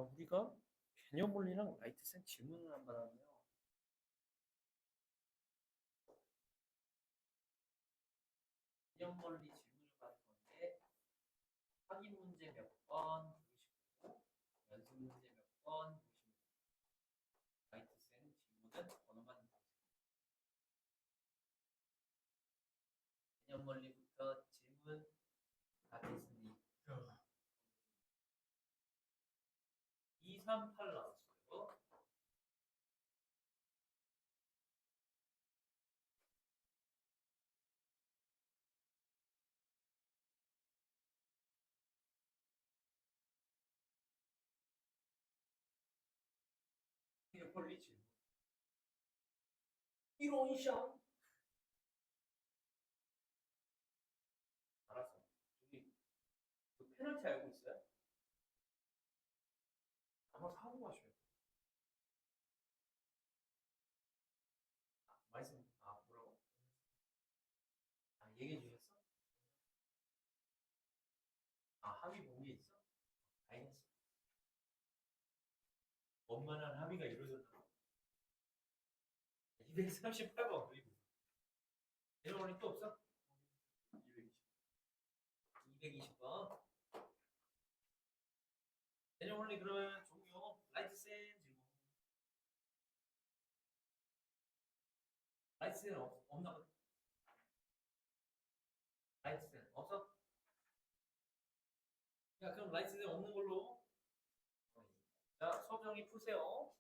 우리가 개념 원리랑 라이트센 질문을 안 받았네요. 개념 원리 질문을 받을 건데 확인 문제 몇 번 보시고 연습 문제 몇 번 보시면 라이트센 질문은 번호만 보세요. 개념 원리부터 질문 다 됐으니 2, 3, 8 나왔어요. 개념 원리 질문. 이론시험. 알았어. 저기 그 페널티 알고 있어요? 아마 사고 가셔야 돼. 말씀 뭐라고? 얘기해 주셨어? 합의 본 게 있어? 알겠어. 원만한 합의가 이루어졌다. 238번 그리고 내려원리또 없어? 220번. 내년 원리 그러면 종료. 라이트센 질문. 라이트센 없나 보네. 라이트센 없어? 야 그럼 라이트센 없는 걸로. 자 수업 정리 푸세요.